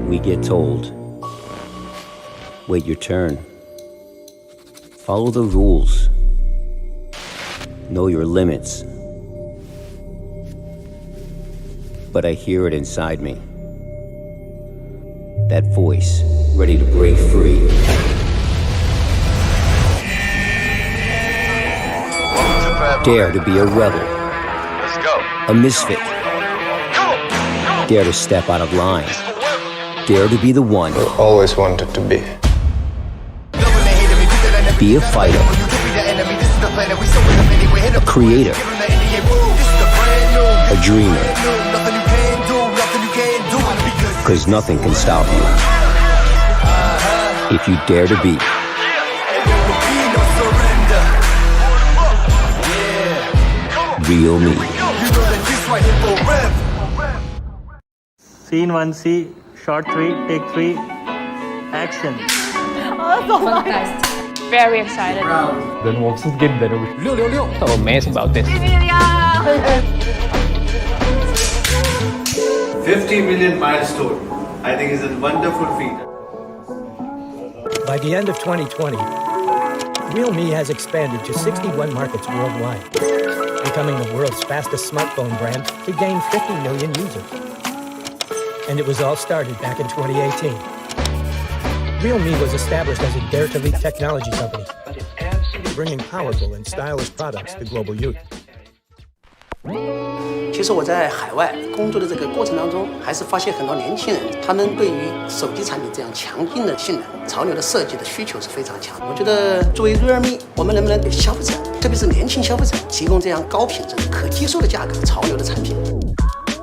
We get told, wait your turn. Follow the rules. Know your limits. But I hear it inside me. That voice, ready to break free. Dare to be a rebel. Let's go. A misfit. Dare to step out of line. Dare to be the one. I always wanted to be. Be a fighter. A creator. A dreamer. Because nothing can stop you. If you dare to be. Real me. Scene 1C, shot 3, take 3, action. Fantastic. Very excited. ده مبسوط جدا. So amazed about this. 50 million milestone, I think, is a wonderful feat. By the end of 2020, realme has expanded to 61 markets worldwide, becoming the world's fastest smartphone brand to gain 50 million users. And it was all started back in 2018. realme was established as a dare-to-leap technology company, bringing powerful and stylish products to global youth. 其实我在海外工作的这个过程当中，还是发现很多年轻人，他们对于手机产品这样强劲的性能、潮流的设计的需求是非常强。我觉得作为 realme， 我们能不能给消费者，特别是年轻消费者，提供这样高品质、可接受的价格、潮流的产品？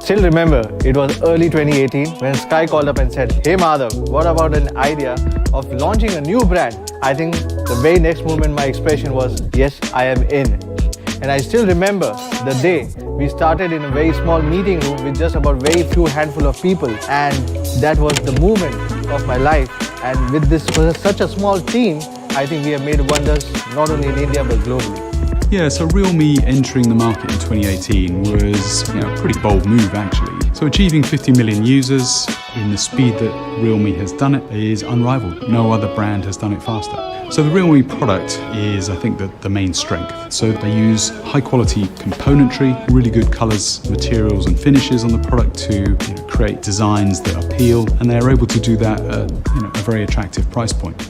Still remember, it was early 2018 when Sky called up and said, "Hey Madhav, what about an idea of launching a new brand?" I think the very next moment my expression was, "Yes, I am in." And I still remember the day we started in a very small meeting room with just about very few handful of people, and that was the moment of my life. And with this such a small team, I think we have made wonders not only in India but globally. Yeah, so realme entering the market in 2018 was a pretty bold move actually. So achieving 50 million users in the speed that realme has done it is unrivaled. No other brand has done it faster. So the realme product is, I think, the main strength. So they use high quality componentry, really good colors, materials and finishes on the product to create designs that appeal, and they're able to do that at a very attractive price point.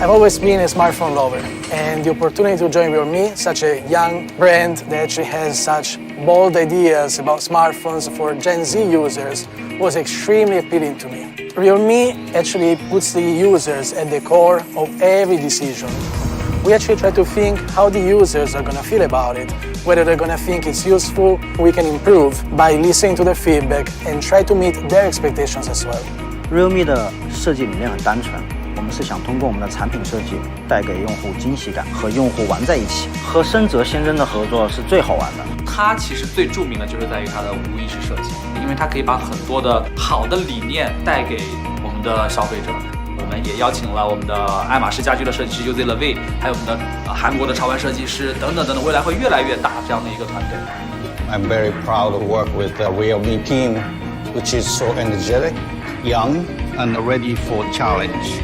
I've always been a smartphone lover, and the opportunity to join realme, such a young brand that actually has such bold ideas about smartphones for Gen Z users, was extremely appealing to me. realme actually puts the users at the core of every decision. We actually try to think how the users are going to feel about it, whether they're going to think it's useful, we can improve by listening to their feedback and try to meet their expectations as well. realme 的设计理念很单纯。我们是想通过我们的产品设计，带给用户惊喜感，和用户玩在一起。和深泽先生的合作是最好玩的。它其实最著名的就是在于它的无意识设计，因为它可以把很多的好的理念带给我们的消费者。我们也邀请了我们的爱马仕家居的设计师 UZ Levy， 还有我们的韩国的潮玩设计师等等等等，未来会越来越大这样的一个团队。I'm very proud to work with the realme team, which is so energetic, young, and ready for challenge.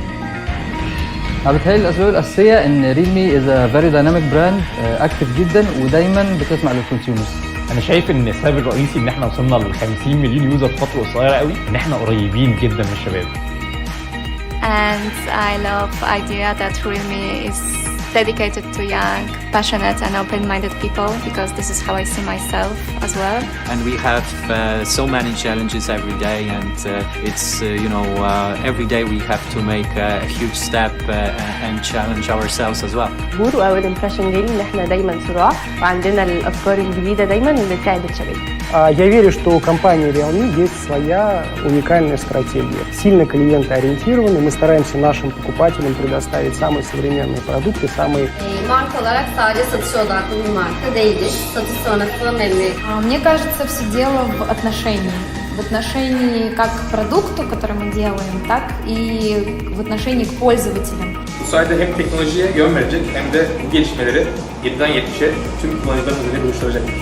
بتهيألي الأسباب الأساسية إن ريلمي is a very dynamic brand أكتف جدا ودايما بتسمع للكونسيومرز. أنا شايف إن السبب الرئيسي إن إحنا وصلنا ل 50 مليون يوزر في فترة قصيرة قوي، إن إحنا قريبين جدا من الشباب. And I love the idea that realme is dedicated to young, passionate and open-minded people, because this is how I see myself as well. And we have so many challenges every day, and it's every day we have to make a huge step and challenge ourselves as well. واول impression جاي ان احنا دايما صراع وعندنا الافكار الجديده دايما اللي تساعد الشباب. Я верю, что у компании realme есть своя уникальная стратегия. Сильно клиентоориентированы, мы стараемся нашим покупателям предоставить самые современные продукты, самые... Marka olarak sadece satış odaklı bir marka değiliz. Satış sonrası memnuniyet. Мне кажется, все дело в отношении. В отношении как к продукту, который мы делаем, так и в отношении к pользователям. Bu sayede hem teknolojiye yön verecek hem de bu gelişmeleri 7'den 70'e tüm kullanıcıların üzerinde buluşturacaktır.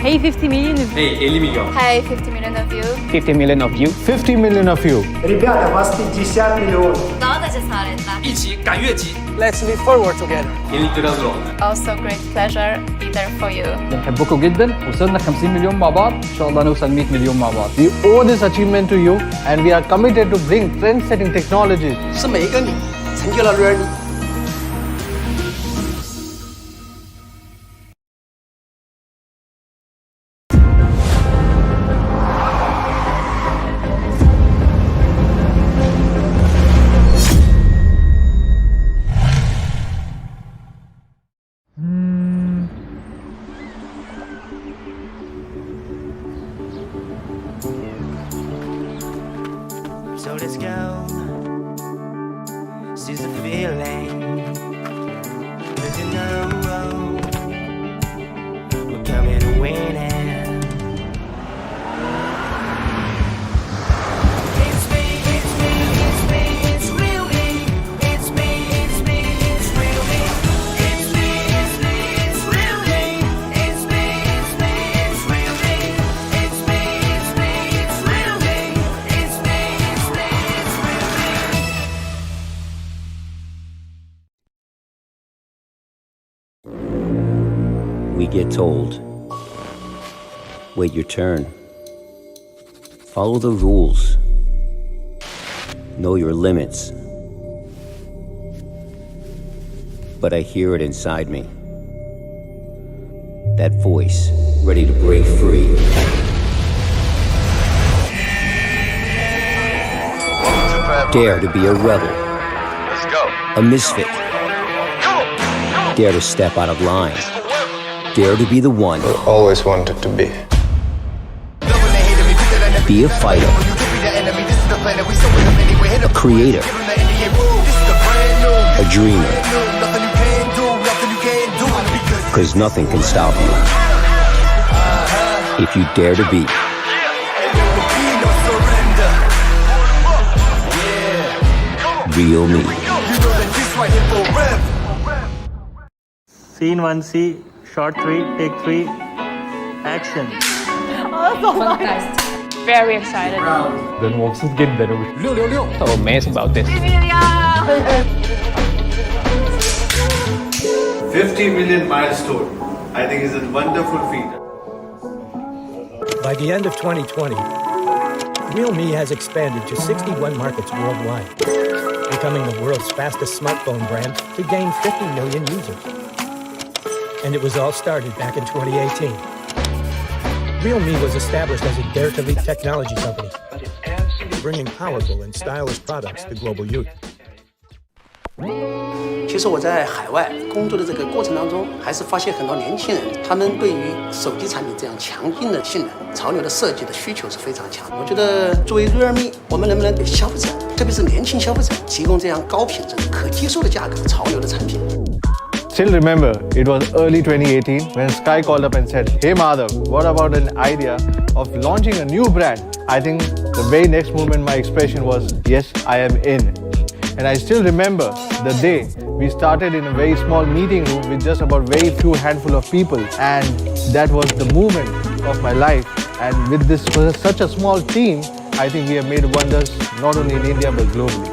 Hey 50 million. Hey 50 milyon. Hey 50 million of you. 50 million of you. 50 million of you. Ребята, вас 50 миллионов. Daha da cesaretler. 一起赶越级， Let's leap forward together. birlikte biraz zor. Also great pleasure be there for you. بنحبكم جدا. وصلنا 50 مليون مع بعض، ان شاء الله نوصل 100 مليون مع بعض. We owe this achievement to you and we are committed to bring trend-setting technologies. 是每一个你成就了realme。So let's go, seize the feeling, cause you know we're coming to win it. It's me, it's me, it's me, it's real me. It's me, it's me, it's real me. It's me, it's me, it's real me. It's me, it's me, it's real me. It's me, it's me, it's real me. It's me, it's me, it's real me. We get told, wait your turn. Follow the rules. Know your limits. But I hear it inside me. That voice, ready to break free. Dare to be a rebel. Let's go. A misfit. Dare to step out of line. Dare to be the one. Always wanted to be. Be a fighter. A creator. A dreamer. Because nothing can stop you. If you dare to be. Real me. Scene 1C, shot 3, take 3, action. Fantastic. Very excited. ده انا مبسوط جدا. So amazed about this. 50 million milestone, I think, is a wonderful feat. By the end of 2020, realme has expanded to 61 markets worldwide, becoming the world's fastest smartphone brand to gain 50 million users. And it was all started back in 2018. realme was established as a dare-to-leap technology company, bringing powerful and stylish products to global youth. 其实我在海外工作的这个过程当中，还是发现很多年轻人，他们对于手机产品这样强劲的性能、潮流的设计的需求是非常强。我觉得作为 realme， 我们能不能给消费者，特别是年轻消费者，提供这样高品质、可接受的价格、潮流的产品？ Still remember, it was early 2018 when Sky called up and said, "Hey Madhav, what about an idea of launching a new brand?" I think the very next moment my expression was, "Yes, I am in." And I still remember the day we started in a very small meeting room with just about very few handful of people, and that was the moment of my life. And with this such a small team, I think we have made wonders not only in India but globally.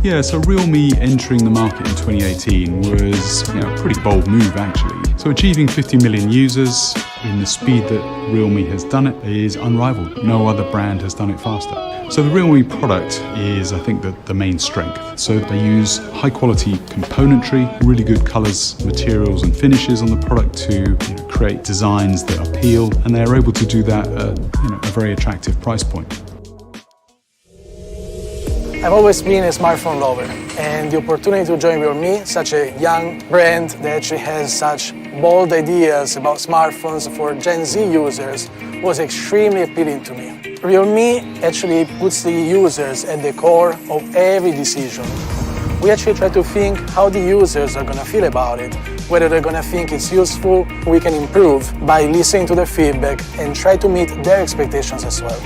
Yeah, so realme entering the market in 2018 was a pretty bold move actually. So achieving 50 million users in the speed that realme has done it is unrivaled. No other brand has done it faster. So the realme product is, I think, the main strength. So they use high quality componentry, really good colors, materials and finishes on the product to create designs that appeal, and they're able to do that at a very attractive price point. I've always been a smartphone lover, and the opportunity to join realme, such a young brand that actually has such bold ideas about smartphones for Gen Z users, was extremely appealing to me. realme actually puts the users at the core of every decision. We actually try to think how the users are going to feel about it, whether they're going to think it's useful, we can improve by listening to their feedback and try to meet their expectations as well.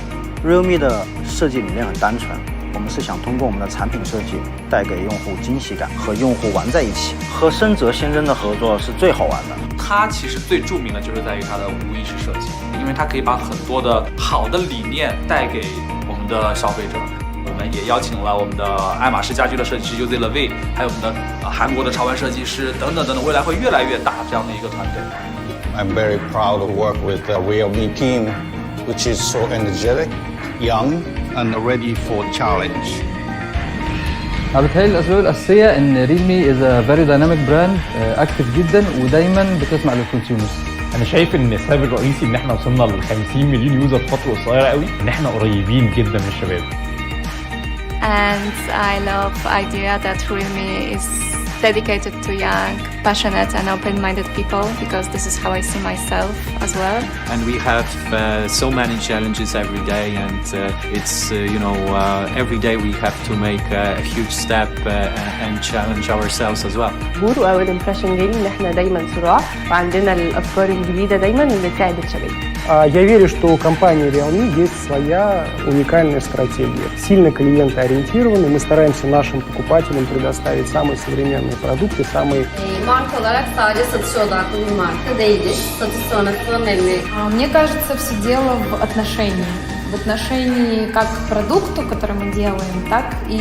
realme 的设计理念很单纯。我们是想通过我们的产品设计，带给用户惊喜感，和用户玩在一起。和深泽先生的合作是最好玩的。它其实最著名的就是在于它的无意识设计，因为它可以把很多的好的理念带给我们的消费者。我们也邀请了我们的爱马仕家居的设计师 zjistěte， 还有我们的韩国的潮玩设计师等等等等，未来会越来越大这样的一个团队。I'm very proud to work with the realme team, which is so energetic, young, and ready for the challenge. أنا بتهيألي الأسباب الأساسية إن realme is a very dynamic brand active جدا ودايما بتسمع للكونسيومرز. انا شايف ان السبب الرئيسي ان احنا وصلنا ل 50 مليون يوزر في فتره قصيره قوي ان احنا قريبين جدا من الشباب. And I love the idea that realme is dedicated to young, passionate and open-minded people because this is how I see myself as well. And we have so many challenges every day, and it's every day we have to make a huge step and challenge ourselves as well. واول امبريشن جالي ان احنا دايما صراع وعندنا الافكار الجديده دايما اللي تساعد الشباب. Я верю, что у компании realme есть своя уникальная стратегия. Сильно клиентоориентированы, мы стараемся нашим покупателям предоставить самые современные продукты, самые... Marka olarak sadece satış odaklı bir marka değiliz. Satış sonrası önemli. Мне кажется, все дело в отношении. В отношении как к продукту, который мы делаем, так и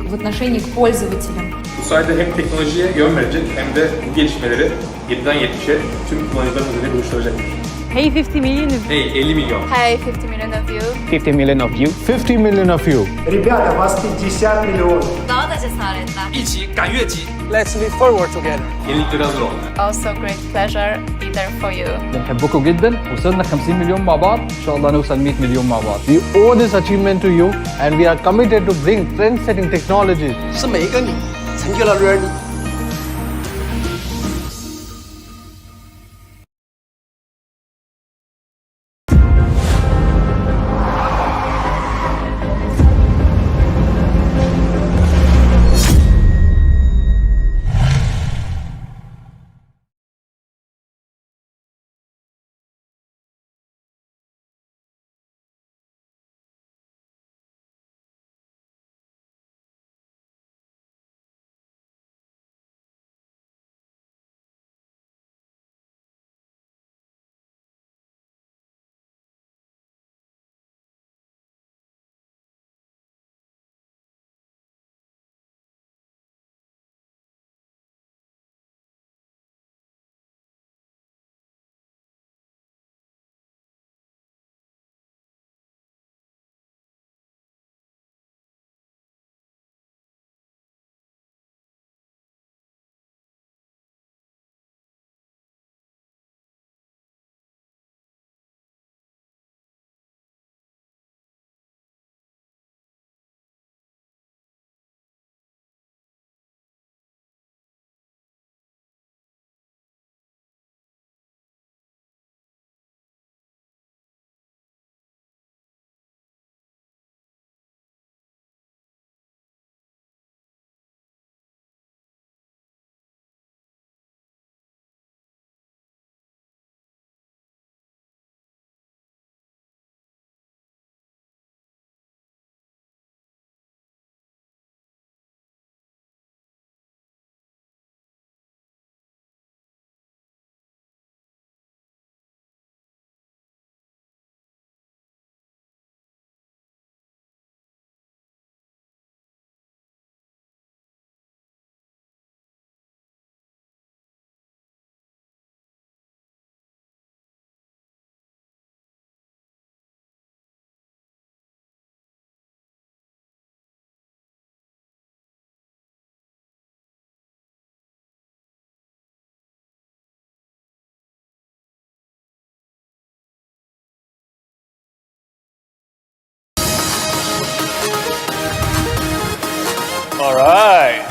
в отношении к пользователям. Bu sayede hem teknolojiye yön verecek hem de bu gelişmeleri 7'den 70'e tüm kullanıcıların üzerine buluşturacaktır. Hey 50 million. Hey 50 milyon. Hey 50 million of you. 50 million of you. 50 million of you. Ребята, вас 50 миллионов. Daha da cesaretler. 一起赶越级， Let's move forward together. Yenilikleri hazır olun. Also great pleasure be there for you. بنحبكم جدا وصلنا 50 مليون مع بعض إن شاء الله نوصل 100 مليون مع بعض. We owe this achievement to you and we are committed to bring trend-setting technologies. 是每一个你成就了 realme。All right.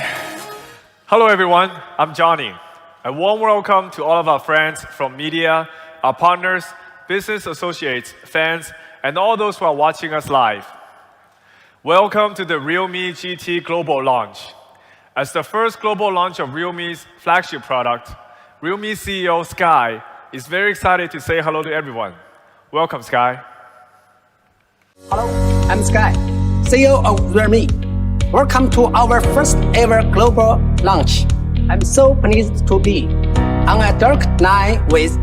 Hello, everyone. I'm Johnny. A warm welcome to all of our friends from media, our partners, business associates, fans, and all those who are watching us live. Welcome to the realme GT Global Launch. As the first global launch of realme's flagship product, realme CEO Sky is very excited to say hello to everyone. Welcome, Sky. Hello, I'm Sky, CEO of realme. Welcome to our first ever global launch. I'm so pleased to be on a dark night with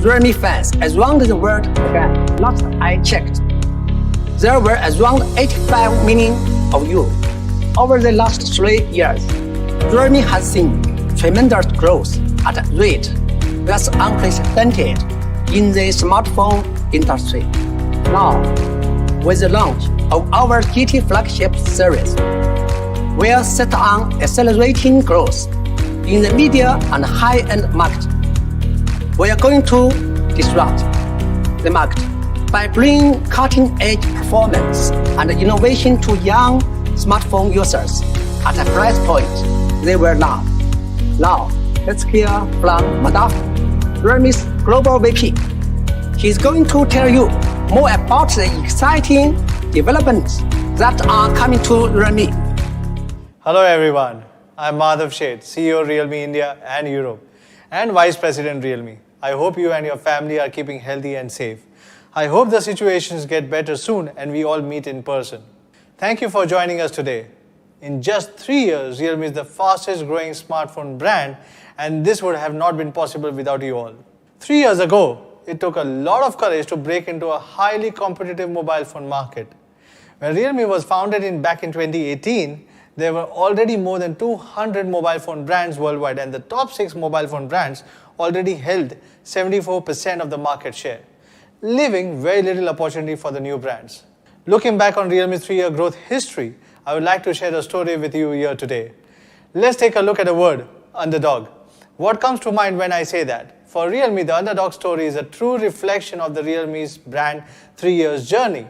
Realme fans around the world again. Last I checked, there were around 85 million of you. Over the last 3 years, Realme has seen tremendous growth at a rate that's unprecedented in the smartphone industry. Now, with the launch of our GT flagship series, we are set on accelerating growth in the media and high-end market. We are going to disrupt the market by bringing cutting-edge performance and innovation to young smartphone users at a price point they will love. Now, let's hear from Madaf, Realme's Global VP. He's going to tell you more about the exciting developments that are coming to Realme. Hello everyone, I'm Madhav Sheth, CEO Realme India and Europe and Vice President Realme. I hope you and your family are keeping healthy and safe. I hope the situations get better soon and we all meet in person. Thank you for joining us today. In just 3 years, Realme is the fastest growing smartphone brand, and this would have not been possible without you all. 3 years ago, it took a lot of courage to break into a highly competitive mobile phone market. When Realme was founded back in 2018, there were already more than 200 mobile phone brands worldwide, and the top 6 mobile phone brands already held 74% of the market share, leaving very little opportunity for the new brands. Looking back on Realme's 3-year growth history, I would like to share a story with you here today. Let's take a look at the word underdog. What comes to mind when I say that? For Realme, the underdog story is a true reflection of the Realme's brand 3 years journey.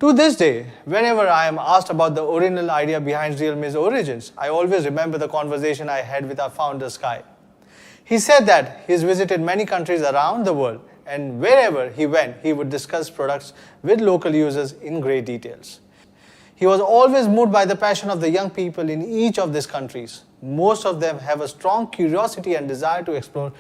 To this day, whenever I am asked about the original idea behind Realme's origins, I always remember the conversation I had with our founder, Sky. He said that he's visited many countries around the world, and wherever he went, he would discuss products with local users in great details. He was always moved by the passion of the young people in each of these countries. Most of them have a strong curiosity and desire to explore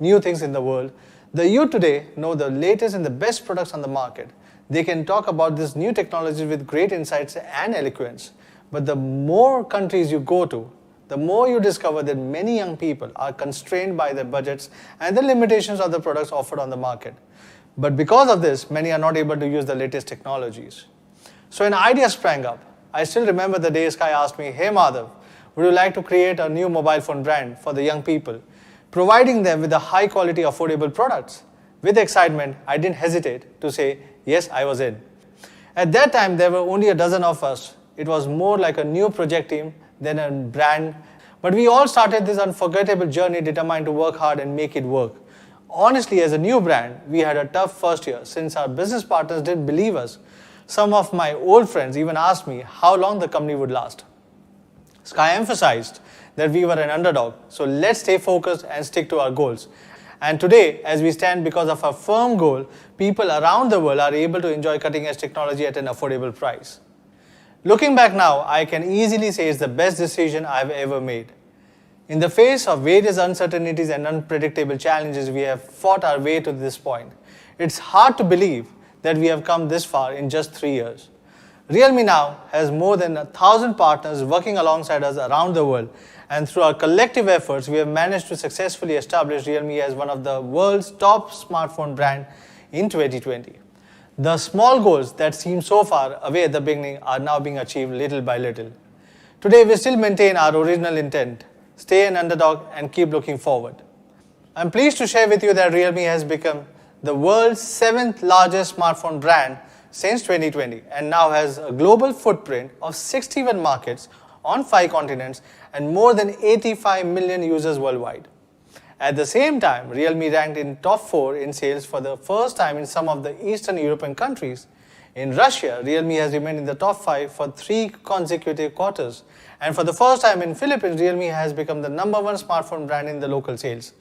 new things in the world. The youth today know the latest and the best products on the market. They can talk about this new technology with great insights and eloquence. But the more countries you go to, the more you discover that many young people are constrained by their budgets and the limitations of the products offered on the market. But because of this, many are not able to use the latest technologies. So an idea sprang up. I still remember the day Sky asked me, "Hey Madhav, would you like to create a new mobile phone brand for the young people, providing them with the high quality, affordable products?" With excitement, I didn't hesitate to say, yes, I was in. At that time, there were only a dozen of us. It was more like a new project team than a brand. But we all started this unforgettable journey determined to work hard and make it work. Honestly, as a new brand, we had a tough first year since our business partners didn't believe us. Some of my old friends even asked me how long the company would last. Sky emphasized that we were an underdog, so let's stay focused and stick to our goals. And today, as we stand because of our firm goal, people around the world are able to enjoy cutting-edge technology at an affordable price. Looking back now, I can easily say it's the best decision I've ever made. In the face of various uncertainties and unpredictable challenges, we have fought our way to this point. It's hard to believe that we have come this far in just 3 years. Realme now has more than 1,000 partners working alongside us around the world, and through our collective efforts, we have managed to successfully establish Realme as one of the world's top smartphone brands in 2020. The small goals that seemed so far away at the beginning are now being achieved little by little. Today, we still maintain our original intent, stay an underdog and keep looking forward. I'm pleased to share with you that Realme has become the world's 7th largest smartphone brand since 2020 and now has a global footprint of 61 markets on 5 continents and more than 85 million users worldwide. At the same time, Realme ranked in top 4 in sales for the first time in some of the Eastern European countries. In Russia, Realme has remained in the top 5 for 3 consecutive quarters. And for the first time in Philippines, Realme has become the #1 smartphone brand in the local sales.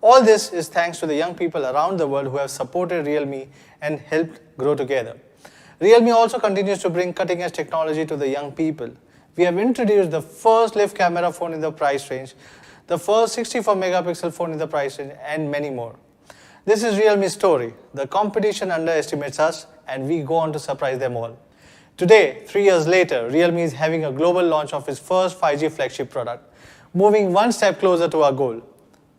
All this is thanks to the young people around the world who have supported Realme and helped grow together. Realme also continues to bring cutting-edge technology to the young people. We have introduced the first live camera phone in the price range, the first 64-megapixel phone in the price range, and many more. This is Realme's story. The competition underestimates us, and we go on to surprise them all. Today, 3 years later, Realme is having a global launch of its first 5G flagship product, moving one step closer to our goal.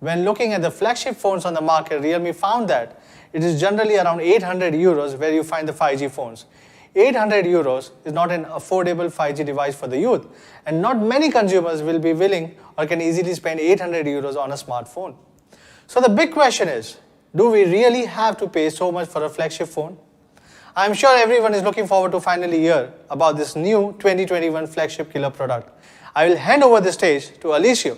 When looking at the flagship phones on the market, Realme found that it is generally around 800 euros where you find the 5G phones. 800 euros is not an affordable 5G device for the youth, and not many consumers will be willing or can easily spend 800 euros on a smartphone. So the big question is, do we really have to pay so much for a flagship phone? I'm sure everyone is looking forward to finally hear about this new 2021 flagship killer product. I will hand over the stage to Alicia,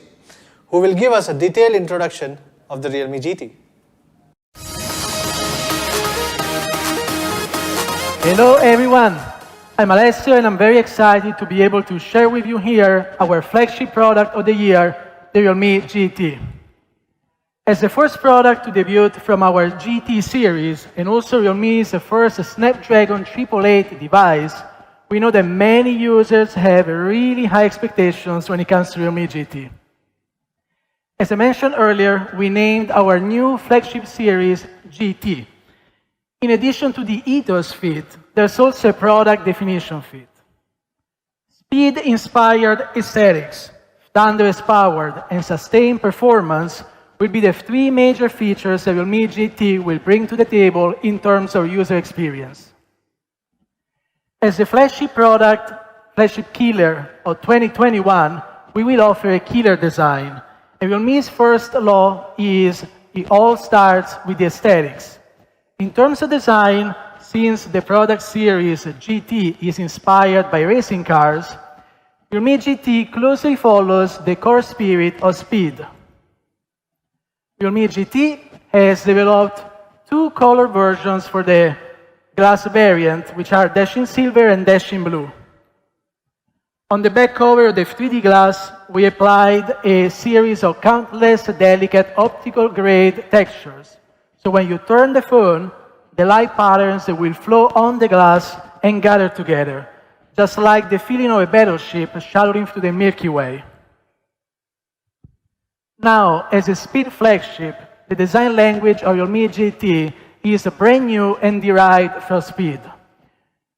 who will give us a detailed introduction of the Realme GT. Hello everyone, I'm Alessio and I'm very excited to be able to share with you here our flagship product of the year, the Realme GT. As the first product to debut from our GT series, and also Realme's first Snapdragon 888 device, we know that many users have really high expectations when it comes to Realme GT. As I mentioned earlier, we named our new flagship series GT. In addition to the ethos fit, there's also a product definition fit. Speed-inspired aesthetics, thunderous-powered, and sustained performance will be the three major features that Realme GT will bring to the table in terms of user experience. As the flagship product, flagship killer of 2021, we will offer a killer design. And Realme's first law is it all starts with the aesthetics. In terms of design, since the product series GT is inspired by racing cars, Realme GT closely follows the core spirit of speed. Realme GT has developed two color versions for the glass variant, which are dashing silver and dashing blue. On the back cover of the 3D glass, we applied a series of countless delicate optical grade textures. So when you turn the phone, the light patterns will flow on the glass and gather together, just like the feeling of a battleship shadowing through the Milky Way. Now, as a speed flagship, the design language of Realme GT is brand new and derived from speed.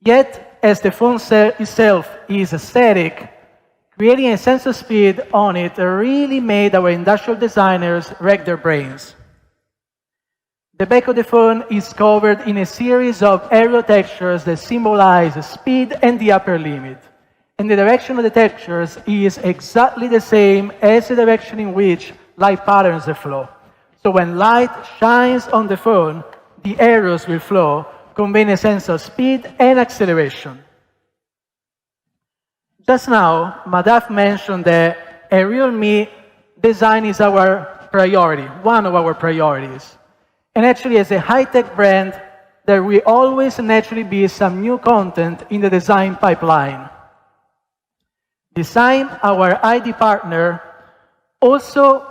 Yet, as the phone itself is aesthetic, creating a sense of speed on it really made our industrial designers rack their brains. The back of the phone is covered in a series of aerial textures that symbolize speed and the upper limit. And the direction of the textures is exactly the same as the direction in which light patterns flow. So when light shines on the phone, the arrows will flow, conveying a sense of speed and acceleration. Just now, Madhav mentioned that a Realme design is our priority, one of our priorities. And actually, as a high-tech brand, there will always naturally be some new content in the design pipeline. Design, our ID partner, also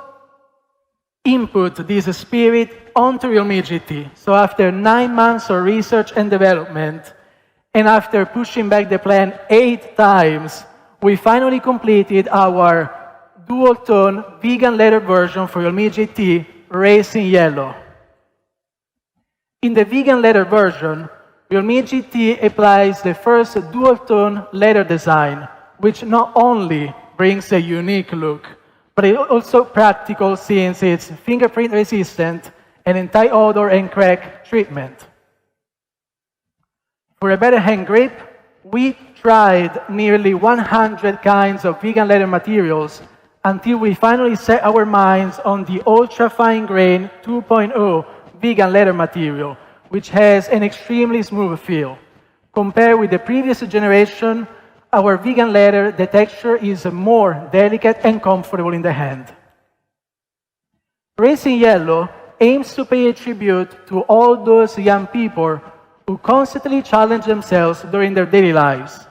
input this spirit onto Realme GT. So after 9 months of research and development, and after pushing back the plan 8 times, we finally completed our dual-tone vegan leather version for Realme GT, Racing Yellow. In the vegan leather version, Realme GT applies the first dual-tone leather design, which not only brings a unique look, but it's also practical since it's fingerprint resistant and anti-odor and crack treatment. For a better hand grip, we tried nearly 100 kinds of vegan leather materials until we finally set our minds on the ultra-fine grain 2.0 vegan leather material, which has an extremely smooth feel. Compared with the previous generation, our vegan leather, the texture is more delicate and comfortable in the hand. Racing Yellow aims to pay a tribute to all those young people who constantly challenge themselves during their daily lives.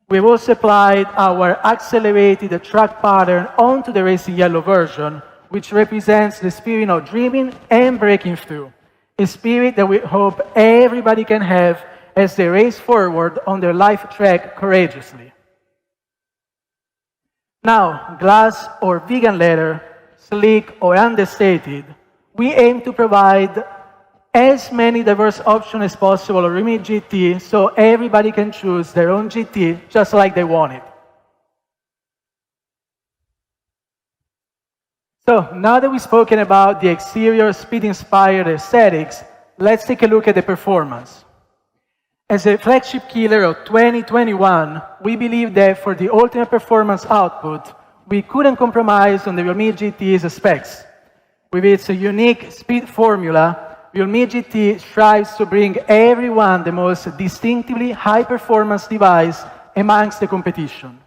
We've also applied our accelerated track pattern onto the Racing Yellow version, which represents the spirit of dreaming and breaking through, a spirit that we hope everybody can have as they race forward on their life track courageously. Now, glass or vegan leather, sleek or understated, we aim to provide as many diverse options as possible of Realme GT so everybody can choose their own GT just like they want it. So now that we've spoken about the exterior speed-inspired aesthetics, let's take a look at the performance. As a flagship killer of 2021, we believe that for the ultimate performance output, we couldn't compromise on the Realme GT's specs. With its unique speed formula, Realme GT strives to bring everyone the most distinctively high-performance device amongst the competition.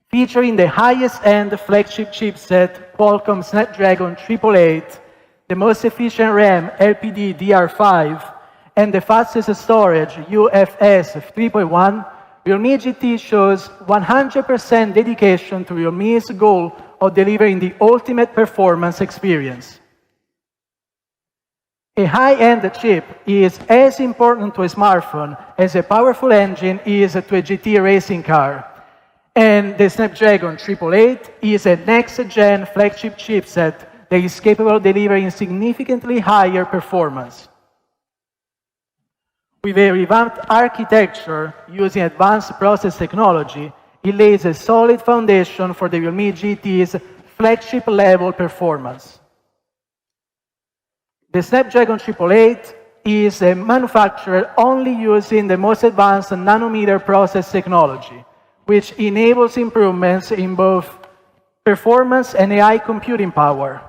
Featuring the highest-end flagship chipset, Qualcomm Snapdragon 888, the most efficient RAM LPDDR5, and the fastest storage UFS 3.1, Realme GT shows 100% dedication to Realme's goal of delivering the ultimate performance experience. A high-end chip is as important to a smartphone as a powerful engine is to a GT racing car. And the Snapdragon 888 is a next-gen flagship chipset that is capable of delivering significantly higher performance. With a revamped architecture using advanced process technology, it lays a solid foundation for the Realme GT's flagship-level performance. The Snapdragon 888 is manufactured only using the most advanced nanometer process technology, which enables improvements in both performance and AI computing power.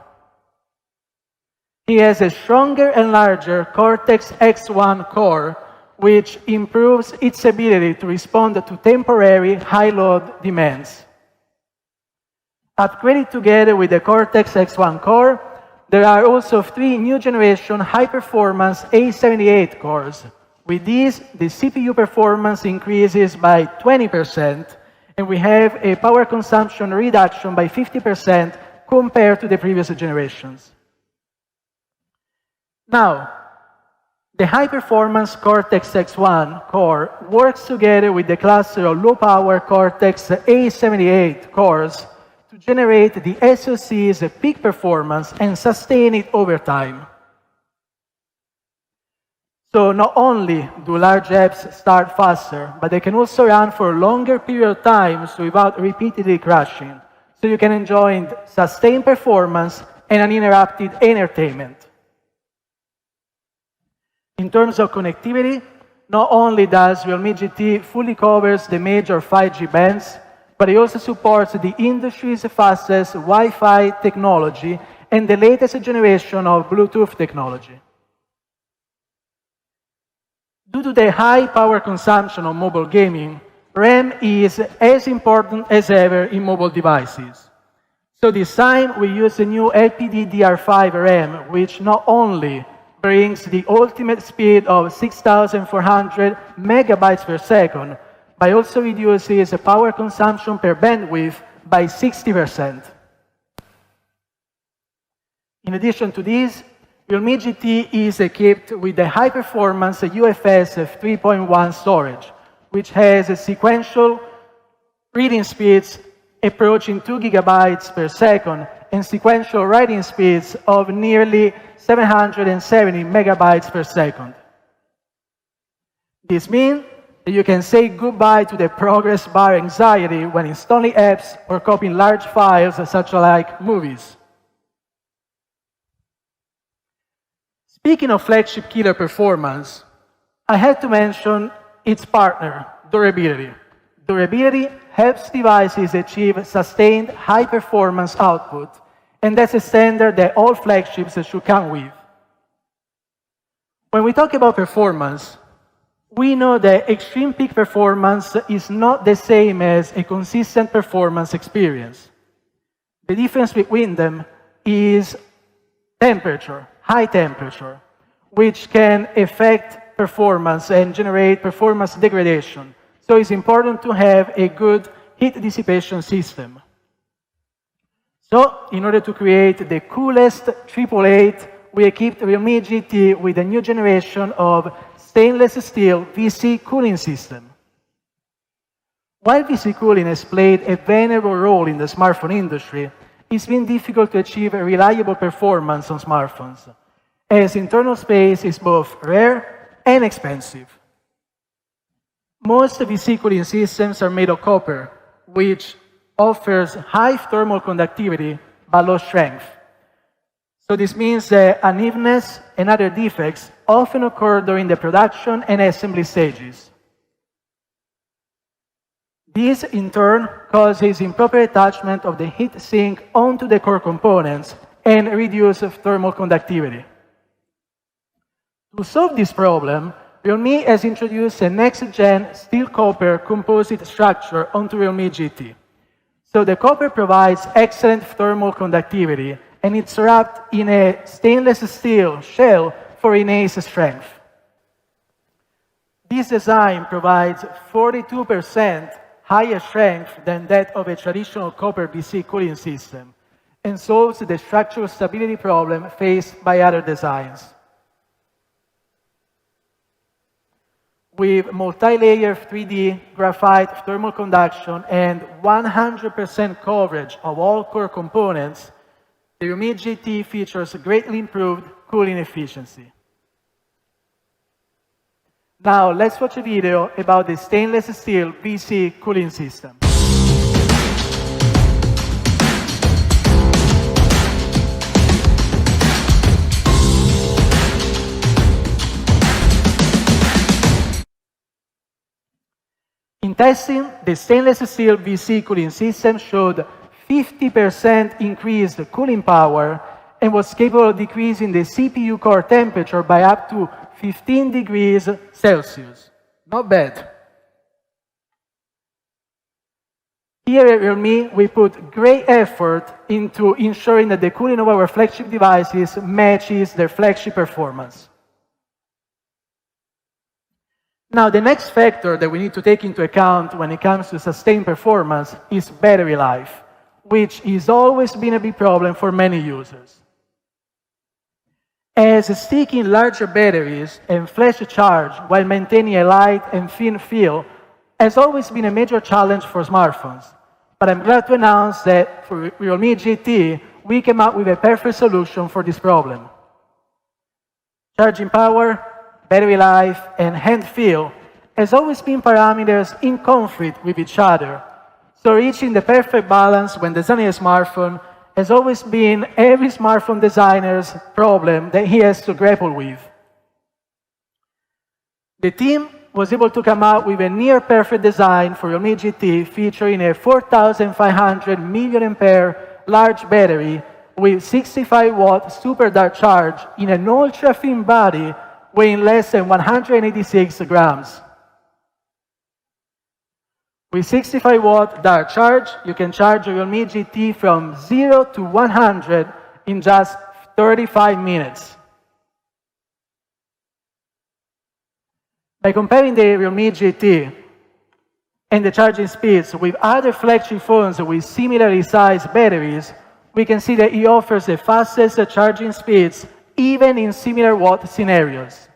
It has a stronger and larger Cortex-X1 core, which improves its ability to respond to temporary high-load demands. Upgraded together with the Cortex-X1 core, there are also 3 new-generation high-performance A78 cores. With these, the CPU performance increases by 20%, and we have a power consumption reduction by 50% compared to the previous generations. Now, the high-performance Cortex-X1 core works together with the cluster of low-power Cortex A78 cores to generate the SoC's peak performance and sustain it over time. So not only do large apps start faster, but they can also run for a longer period of time without repeatedly crashing. So you can enjoy sustained performance and uninterrupted entertainment. In terms of connectivity, not only does Realme GT fully covers the major 5G bands, but it also supports the industry's fastest Wi-Fi technology and the latest generation of Bluetooth technology. Due to the high power consumption of mobile gaming, RAM is as important as ever in mobile devices. So this time we use the new LPDDR5 RAM, which not only brings the ultimate speed of 6,400 megabytes per second, but also reduces the power consumption per bandwidth by 60%. In addition to this, Realme GT is equipped with the high-performance UFS 3.1 storage, which has a sequential reading speeds approaching 2 gigabytes per second and sequential writing speeds of nearly 770 megabytes per second. This means that you can say goodbye to the progress bar anxiety when installing apps or copying large files such like movies. Speaking of flagship killer performance, I had to mention its partner, durability. Durability helps devices achieve sustained high-performance output, and that's a standard that all flagships should come with. When we talk about performance, we know that extreme peak performance is not the same as a consistent performance experience. The difference between them is temperature, high temperature, which can affect performance and generate performance degradation. So it's important to have a good heat dissipation system. So, in order to create the coolest 888, we equipped Realme GT with a new generation of stainless steel VC cooling system. While VC cooling has played a venerable role in the smartphone industry, it's been difficult to achieve a reliable performance on smartphones, as internal space is both rare and expensive. Most VC cooling systems are made of copper, which offers high thermal conductivity but low strength. So this means that unevenness and other defects often occur during the production and assembly stages. This, in turn, causes improper attachment of the heat sink onto the core components and reduce thermal conductivity. To solve this problem, realme has introduced a next-gen steel copper composite structure onto realme GT. So the copper provides excellent thermal conductivity, and it's wrapped in a stainless steel shell for enhanced strength. This design provides 42% higher strength than that of a traditional copper BC cooling system, and solves the structural stability problem faced by other designs. With multi-layer 3D graphite thermal conduction and 100% coverage of all core components, the realme GT features greatly improved cooling efficiency. Now let's watch a video about the stainless steel BC cooling system. In testing, the stainless steel BC cooling system showed 50% increased cooling power and was capable of decreasing the CPU core temperature by up to 15 degrees Celsius. Not bad. Here at realme, we put great effort into ensuring that the cooling of our flagship devices matches their flagship performance. Now, the next factor that we need to take into account when it comes to sustained performance is battery life, which has always been a big problem for many users. As sticking larger batteries and flash charge while maintaining a light and thin feel has always been a major challenge for smartphones. But I'm glad to announce that for realme GT, we came up with a perfect solution for this problem. Charging power, battery life, and hand feel has always been parameters in conflict with each other. So reaching the perfect balance when designing a smartphone has always been every smartphone designer's problem that he has to grapple with. The team was able to come out with a near-perfect design for realme GT featuring a 4,500 mAh large battery with 65-watt super dark charge in an ultra-thin body weighing less than 186 grams. With 65-watt dark charge, you can charge your realme GT from 0 to 100 in just 35 minutes. By comparing the realme GT and the charging speeds with other flagship phones with similarly sized batteries, we can see that it offers the fastest charging speeds even in similar watt scenarios.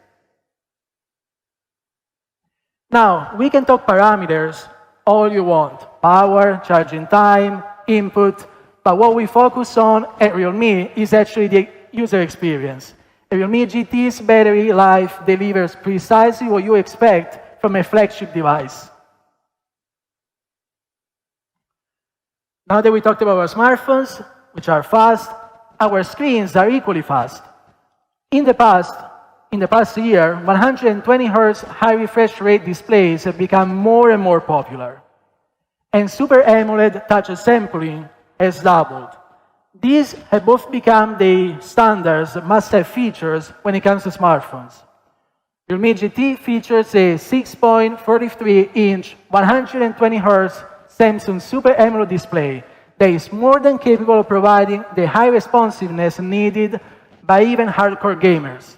Now, we can talk parameters all you want, power, charging time, input, but what we focus on at realme is actually the user experience. A realme GT's battery life delivers precisely what you expect from a flagship device. Now that we talked about our smartphones, which are fast, our screens are equally fast. In the past year, 120 Hz high refresh rate displays have become more and more popular. And Super AMOLED touch sampling has doubled. These have both become the standards must-have features when it comes to smartphones. realme GT features a 6.43-inch 120 Hz Samsung Super AMOLED display that is more than capable of providing the high responsiveness needed by even hardcore gamers.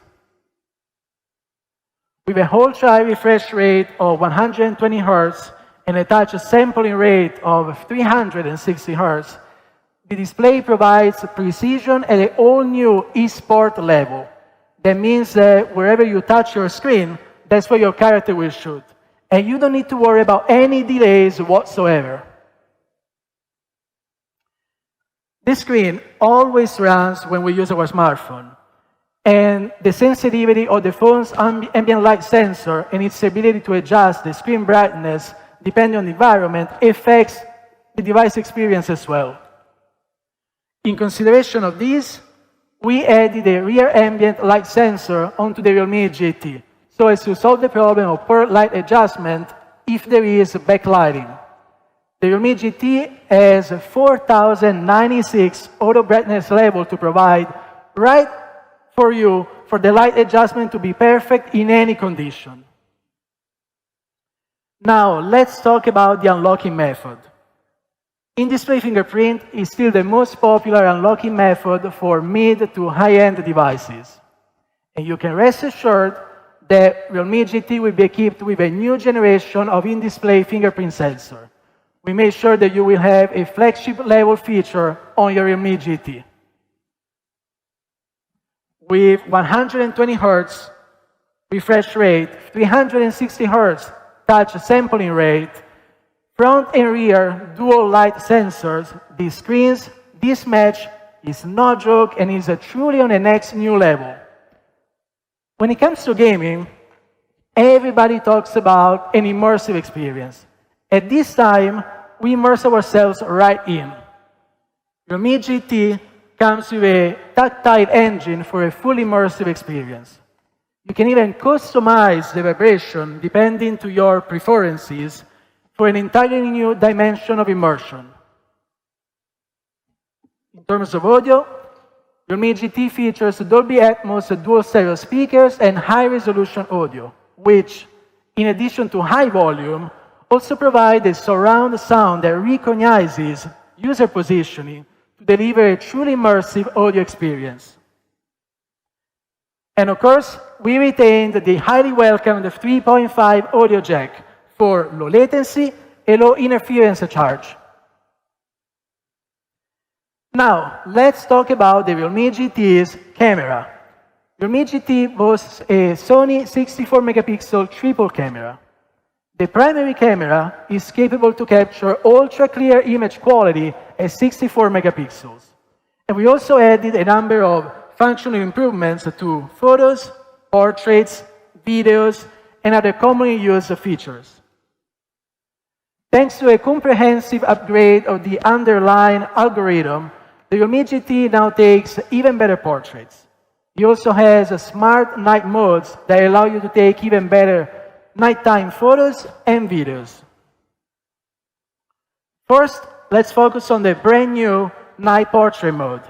With a ultra refresh rate of 120 Hz and a touch sampling rate of 360 Hz, the display provides precision at an all-new eSport level. That means that wherever you touch your screen, that's where your character will shoot. And you don't need to worry about any delays whatsoever. This screen always runs when we use our smartphone. And the sensitivity of the phone's ambient light sensor and its ability to adjust the screen brightness depending on the environment affects the device experience as well. In consideration of this, we added a rear ambient light sensor onto the Realme GT, so as to solve the problem of poor light adjustment if there is backlighting. The Realme GT has 4096 auto brightness level to provide right for you for the light adjustment to be perfect in any condition. Now, let's talk about the unlocking method. In-display fingerprint is still the most popular unlocking method for mid to high-end devices. And you can rest assured that Realme GT will be equipped with a new generation of in-display fingerprint sensor. We made sure that you will have a flagship level feature on your Realme GT. With 120 Hz refresh rate, 360 Hz touch sampling rate, front and rear dual light sensors, these screens, this match is no joke and is truly on the next new level. When it comes to gaming, everybody talks about an immersive experience. At this time, we immerse ourselves right in. Realme GT comes with a tactile engine for a fully immersive experience. You can even customize the vibration depending to your preferences for an entirely new dimension of immersion. In terms of audio, Realme GT features Dolby Atmos dual stereo speakers and high-resolution audio, which, in addition to high volume, also provide a surround sound that recognizes user positioning to deliver a truly immersive audio experience. And of course, we retained the highly welcomed 3.5 audio jack for low latency and low interference charge. Now, let's talk about the Realme GT's camera. Realme GT boasts a Sony 64-megapixel triple camera. The primary camera is capable to capture ultra-clear image quality at 64 megapixels. And we also added a number of functional improvements to photos, portraits, videos, and other commonly used features. Thanks to a comprehensive upgrade of the underlying algorithm, the Realme GT now takes even better portraits. It also has smart night modes that allow you to take even better nighttime photos and videos. First, let's focus on the brand new night portrait mode.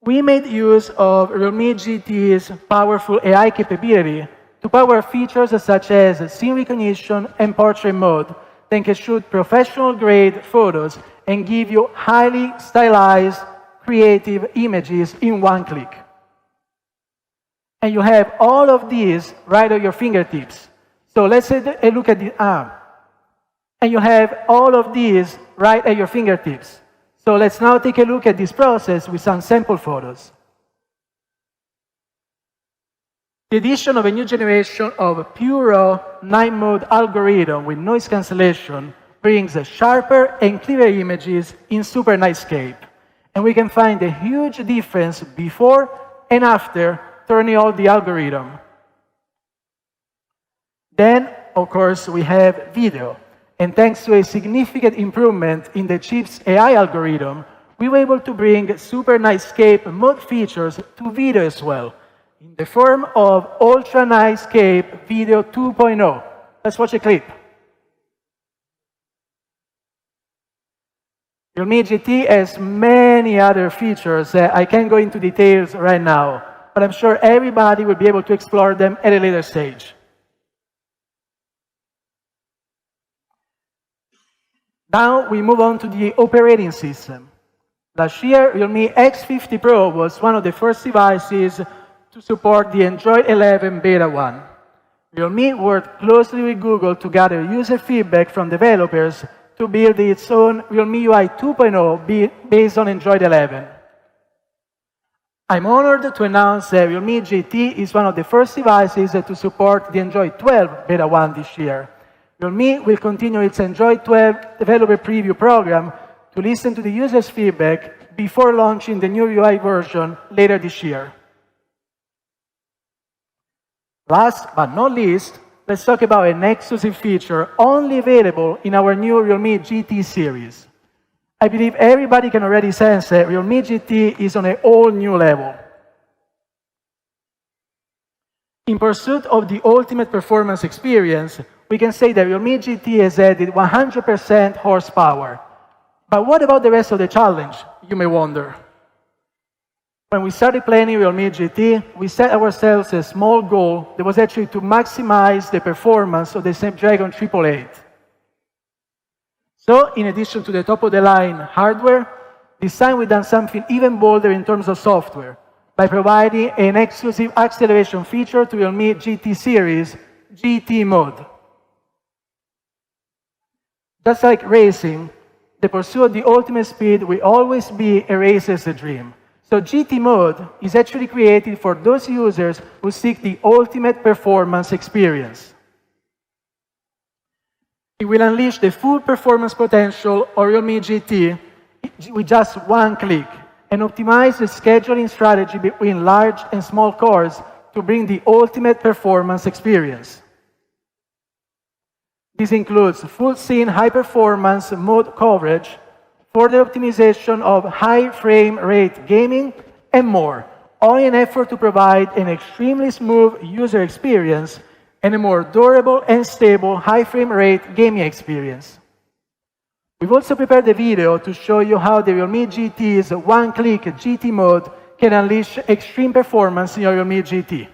We made use of Realme GT's powerful AI capability to power features such as scene recognition and portrait mode that can shoot professional-grade photos and give you highly stylized, creative images in one click. And you have all of these right at your fingertips. So let's take a look at the arm. And you have all of these right at your fingertips. So let's now take a look at this process with some sample photos. The addition of a new generation of pure raw night mode algorithm with noise cancellation brings sharper and clearer images in super nightscape. And we can find a huge difference before and after turning on the algorithm. Then, of course, we have video. And thanks to a significant improvement in the chip's AI algorithm, we were able to bring super nightscape mode features to video as well, in the form of Ultra Nightscape Video 2.0. Let's watch a clip. Realme GT has many other features that I can't go into details right now, but I'm sure everybody will be able to explore them at a later stage. Now we move on to the operating system. Last year, Realme X50 Pro was one of the first devices to support the Android 11 Beta 1. Realme worked closely with Google to gather user feedback from developers to build its own Realme UI 2.0 based on Android 11. I'm honored to announce that Realme GT is one of the first devices to support the Android 12 Beta 1 this year. Realme will continue its Android 12 developer preview program to listen to the users' feedback before launching the new UI version later this year. Last but not least, let's talk about an exclusive feature only available in our new Realme GT series. I believe everybody can already sense that Realme GT is on a whole new level. In pursuit of the ultimate performance experience, we can say that Realme GT has added 100% horsepower. But what about the rest of the challenge, you may wonder? When we started planning Realme GT, we set ourselves a small goal that was actually to maximize the performance of the Snapdragon 888. So, in addition to the top-of-the-line hardware, this time we've done something even bolder in terms of software by providing an exclusive acceleration feature to Realme GT series, GT Mode. Just like racing, the pursuit of the ultimate speed will always be a racer's dream. So GT Mode is actually created for those users who seek the ultimate performance experience. It will unleash the full performance potential of Realme GT with just one click and optimize the scheduling strategy between large and small cores to bring the ultimate performance experience. This includes full scene high-performance mode coverage, further optimization of high frame rate gaming, and more, all in an effort to provide an extremely smooth user experience and a more durable and stable high frame rate gaming experience. We've also prepared a video to show you how the Realme GT's one-click GT mode can unleash extreme performance in your Realme GT.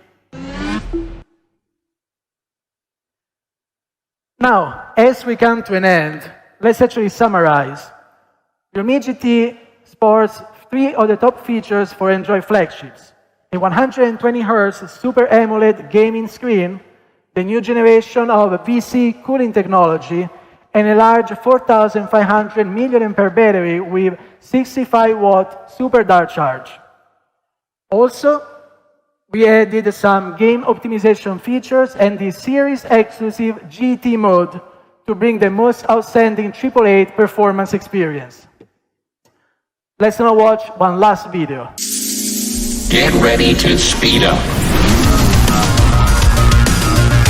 Now, as we come to an end, let's actually summarize. Realme GT sports 3 of the top features for Android flagships: a 120Hz Super AMOLED gaming screen, the new generation of VC cooling technology, and a large 4,500 mAh battery with 65-watt super dart charge. Also, we added some game optimization features and the series-exclusive GT mode to bring the most outstanding 888 performance experience. Let's now watch one last video. Get ready to speed up.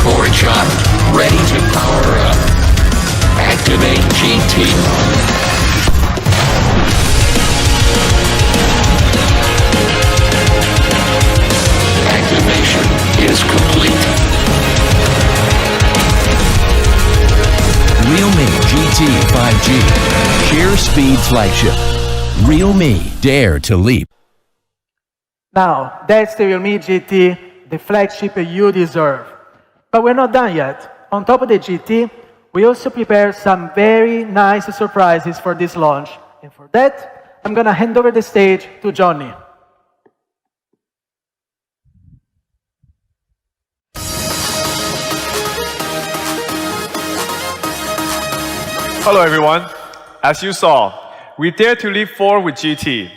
Core charge, ready to power up. Activate GT. Activation is complete. Realme GT 5G, sheer speed flagship. Realme, dare to leap. Now, that's the Realme GT, the flagship you deserve. But we're not done yet. On top of the GT, we also prepared some very nice surprises for this launch. And for that, I'm going to hand over the stage to Johnny. Hello everyone. As you saw, we dare to leap forward with GT,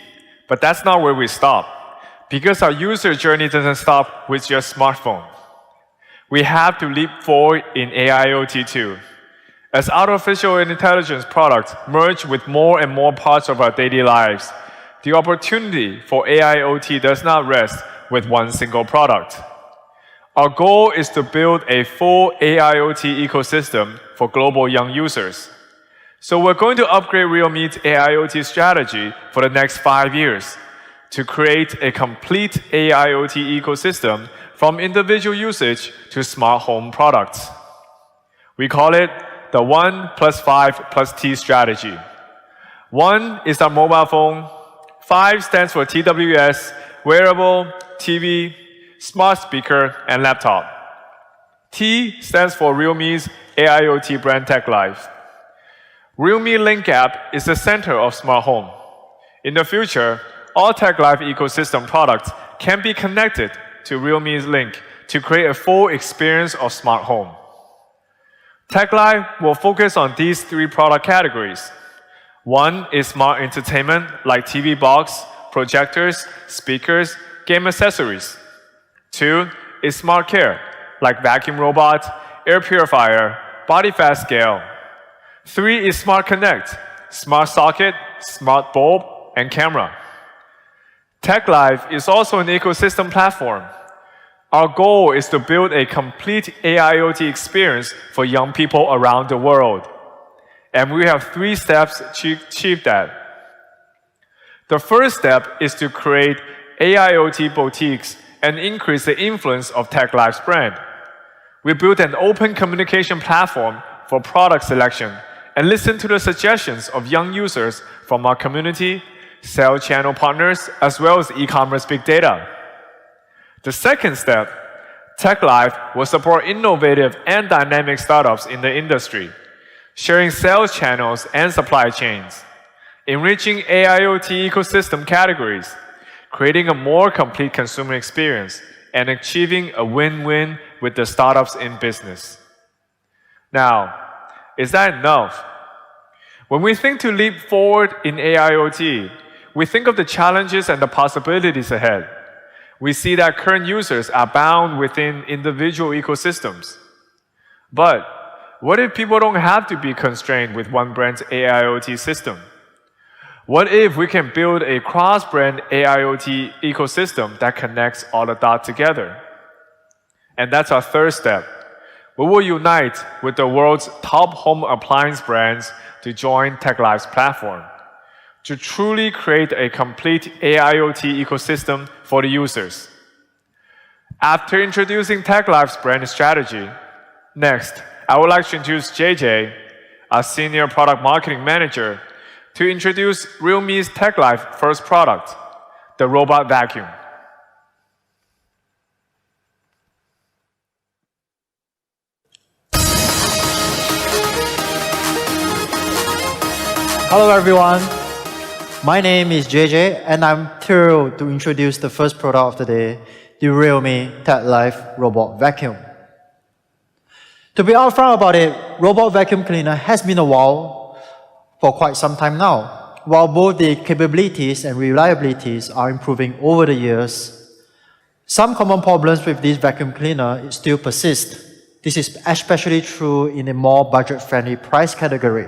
but that's not where we stop, because our user journey doesn't stop with your smartphone. We have to leap forward in AIoT too. As artificial intelligence products merge with more and more parts of our daily lives, the opportunity for AIoT does not rest with one single product. Our goal is to build a full AIoT ecosystem for global young users. So we're going to upgrade Realme's AIoT strategy for the next 5 years to create a complete AIoT ecosystem from individual usage to smart home products. We call it the 1+5+T strategy. 1 is our mobile phone, 5 stands for TWS, wearable, TV, smart speaker, and laptop. T stands for Realme's AIoT brand Tech Life. Realme Link app is the center of smart home. In the future, all Tech Life ecosystem products can be connected to Realme's Link to create a full experience of smart home. Tech Life will focus on these 3 product categories. 1 is smart entertainment like TV box, projectors, speakers, game accessories. 2 is smart care like vacuum robot, air purifier, body fat scale. 3 is smart connect, smart socket, smart bulb, and camera. Tech Life is also an ecosystem platform. Our goal is to build a complete AIoT experience for young people around the world. And we have 3 steps to achieve that. The first step is to create AIoT boutiques and increase the influence of TechLife's brand. We built an open communication platform for product selection and listen to the suggestions of young users from our community, sales channel partners, as well as e-commerce big data. The second step, TechLife will support innovative and dynamic startups in the industry, sharing sales channels and supply chains, enriching AIoT ecosystem categories, creating a more complete consumer experience, and achieving a win-win with the startups in business. Now, is that enough? When we think to leap forward in AIoT, we think of the challenges and the possibilities ahead. We see that current users are bound within individual ecosystems. But what if people don't have to be constrained with one brand's AIoT system? What if we can build a cross-brand AIoT ecosystem that connects all the dots together? And that's our third step. We will unite with the world's top home appliance brands to join TechLife's platform, to truly create a complete AIoT ecosystem for the users. After introducing TechLife's brand strategy, next, I would like to introduce JJ, our Senior Product Marketing Manager, to introduce realme's TechLife first product, the robot vacuum. Hello everyone, my name is JJ and I'm thrilled to introduce the first product of the day, the Realme TechLife Robot Vacuum. To be upfront about it, robot vacuum cleaner has been a while for quite some time now. While both the capabilities and reliabilities are improving over the years, some common problems with this vacuum cleaner still persist. This is especially true in a more budget-friendly price category.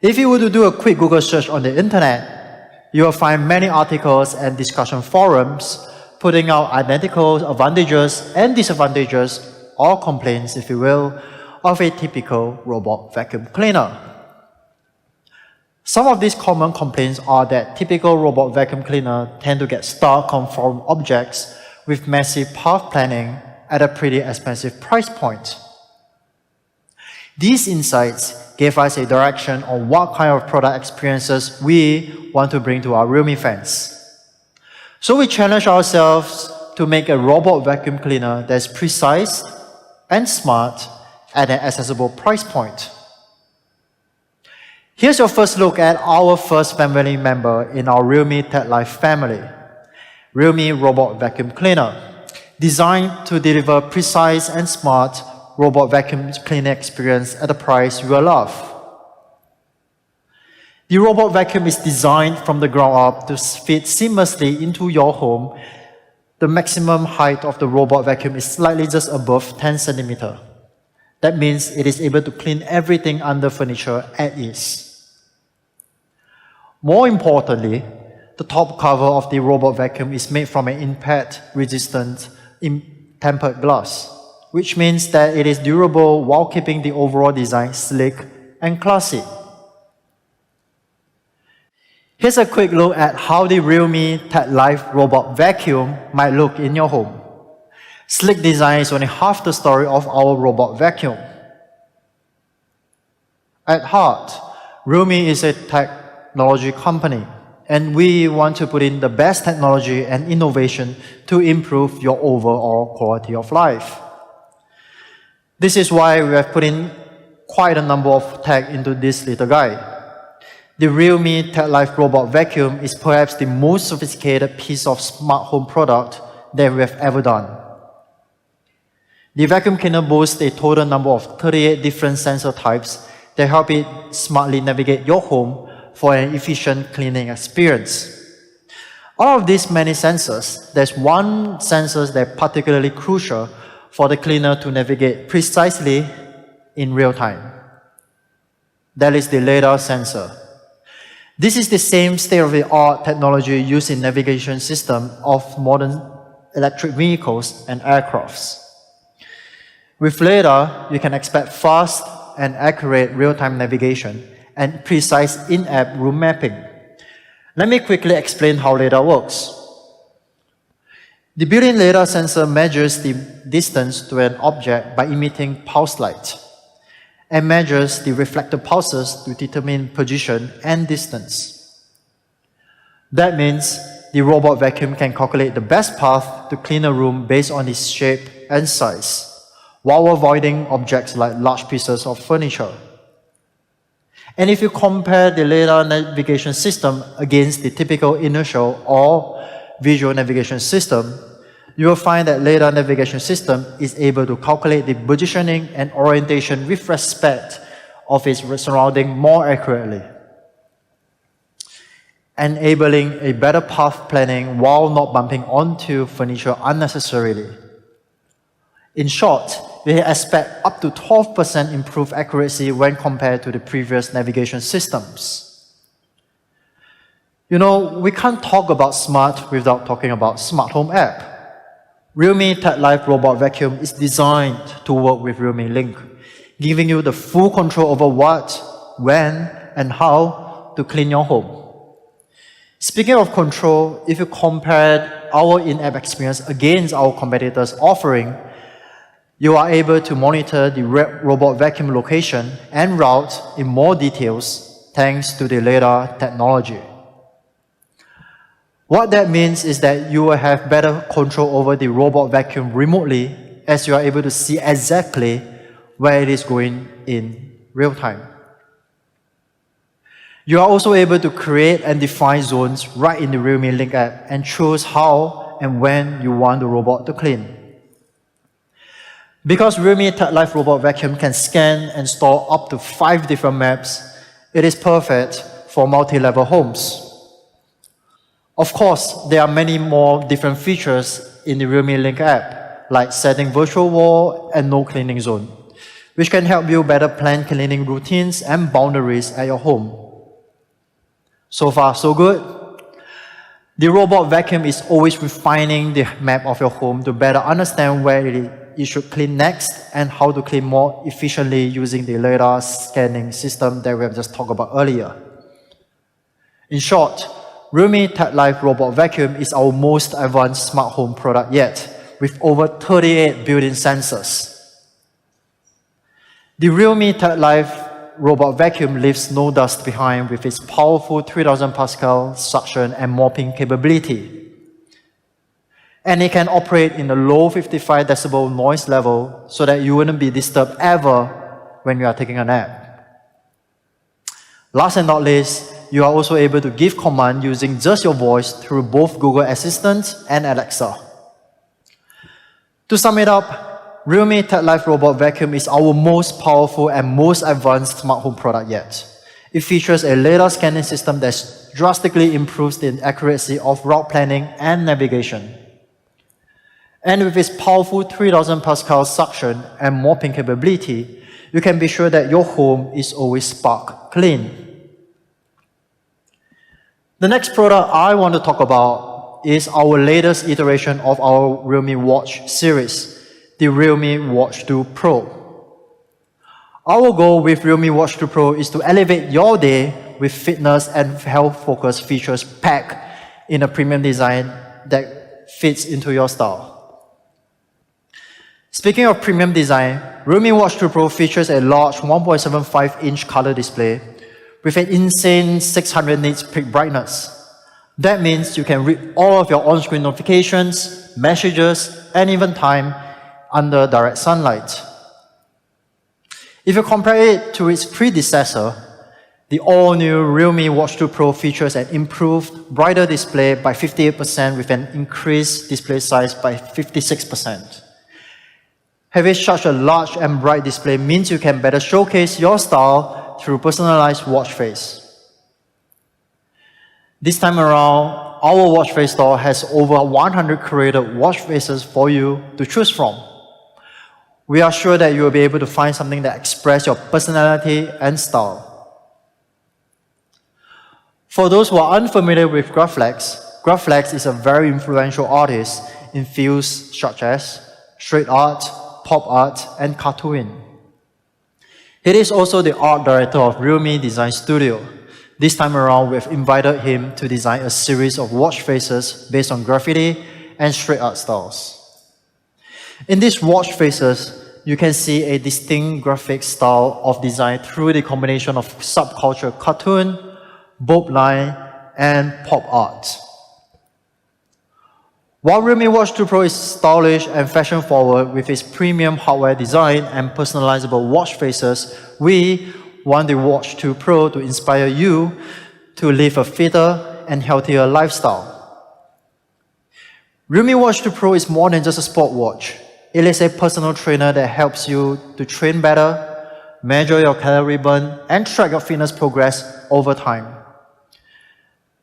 If you were to do a quick Google search on the internet, you will find many articles and discussion forums putting out identical advantages and disadvantages, or complaints, if you will, of a typical robot vacuum cleaner. Some of these common complaints are that typical robot vacuum cleaner tend to get stuck on foreign objects with massive path planning at a pretty expensive price point. These insights gave us a direction on what kind of product experiences we want to bring to our Realme fans. So we challenged ourselves to make a robot vacuum cleaner that's precise and smart at an accessible price point. Here's your first look at our first family member in our Realme TechLife family, Realme Robot Vacuum Cleaner, designed to deliver precise and smart robot vacuum cleaner experience at a price you will love. The robot vacuum is designed from the ground up to fit seamlessly into your home. The maximum height of the robot vacuum is slightly just above 10 centimeters. That means it is able to clean everything under furniture at ease. More importantly, the top cover of the robot vacuum is made from an impact-resistant tempered glass, which means that it is durable while keeping the overall design sleek and classy. Here's a quick look at how the Realme TechLife Robot Vacuum might look in your home. Sleek design is only half the story of our robot vacuum. At heart, Realme is a technology company, and we want to put in the best technology and innovation to improve your overall quality of life. This is why we have put in quite a number of tech into this little guy. The Realme TechLife Robot Vacuum is perhaps the most sophisticated piece of smart home product that we have ever done. The vacuum cleaner boasts a total number of 38 different sensor types that help it smartly navigate your home for an efficient cleaning experience. Out of these many sensors, there's one sensor that's particularly crucial for the cleaner to navigate precisely in real time. That is the LiDAR sensor. This is the same state-of-the-art technology used in navigation system of modern electric vehicles and aircrafts. With LiDAR, you can expect fast, and accurate real-time navigation, and precise in-app room mapping. Let me quickly explain how LiDAR works. The built-in LiDAR sensor measures the distance to an object by emitting pulse light and measures the reflected pulses to determine position and distance. That means the robot vacuum can calculate the best path to clean a room based on its shape and size, while avoiding objects like large pieces of furniture. And if you compare the LiDAR navigation system against the typical inertial or visual navigation system, you will find that LiDAR navigation system is able to calculate the positioning and orientation with respect of its surrounding more accurately, enabling a better path planning while not bumping onto furniture unnecessarily. In short, we expect up to 12% improved accuracy when compared to the previous navigation systems. You know, we can't talk about smart without talking about smart home app. Realme Tech Life Robot Vacuum is designed to work with Realme Link, giving you the full control over what, when, and how to clean your home. Speaking of control, if you compare our in-app experience against our competitors' offering, you are able to monitor the robot vacuum location and route in more details thanks to the LiDAR technology. What that means is that you will have better control over the robot vacuum remotely, as you are able to see exactly where it is going in real time. You are also able to create and define zones right in the Realme Link app and choose how and when you want the robot to clean. Because Realme Tech Life Robot Vacuum can scan and store up to 5 different maps, it is perfect for multi-level homes. Of course, there are many more different features in the Realme Link app, like setting virtual wall and no cleaning zone, which can help you better plan cleaning routines and boundaries at your home. So far, so good. The robot vacuum is always refining the map of your home to better understand where you should clean next and how to clean more efficiently using the LiDAR scanning system that we have just talked about earlier. In short, Realme Tech Life Robot Vacuum is our most advanced smart home product yet, with over 38 built-in sensors. The Realme Tech Life Robot Vacuum leaves no dust behind with its powerful 3000 Pascal suction and mopping capability. And it can operate in a low 55 decibel noise level so that you wouldn't be disturbed ever when you are taking a nap. Last and not least, you are also able to give command using just your voice through both Google Assistant and Alexa. To sum it up, Realme Tech Life Robot Vacuum is our most powerful and most advanced smart home product yet. It features a LiDAR scanning system that drastically improves the accuracy of route planning and navigation. And with its powerful 3000 Pascal suction and mopping capability, you can be sure that your home is always spark clean. The next product I want to talk about is our latest iteration of our Realme Watch series, the Realme Watch 2 Pro. Our goal with Realme Watch 2 Pro is to elevate your day with fitness and health-focused features packed in a premium design that fits into your style. Speaking of premium design, Realme Watch 2 Pro features a large 1.75-inch color display with an insane 600 nits peak brightness. That means you can read all of your on-screen notifications, messages, and even time under direct sunlight. If you compare it to its predecessor, the all-new Realme Watch 2 Pro features an improved, brighter display by 58% with an increased display size by 56%. Having such a large and bright display means you can better showcase your style through personalized watch face. This time around, our watch face store has over 100 curated watch faces for you to choose from. We are sure that you will be able to find something that expresses your personality and style. For those who are unfamiliar with Graflex is a very influential artist in fields such as street art, pop art, and cartooning. He is also the art director of realme Design Studio. This time around, we've invited him to design a series of watch faces based on graffiti and street art styles. In these watch faces, you can see a distinct graphic style of design through the combination of subculture cartoon, bulb line, and pop art. While Realme Watch 2 Pro is stylish and fashion-forward with its premium hardware design and personalizable watch faces, we want the Watch 2 Pro to inspire you to live a fitter and healthier lifestyle. Realme Watch 2 Pro is more than just a sport watch. It is a personal trainer that helps you to train better, measure your calorie burn, and track your fitness progress over time.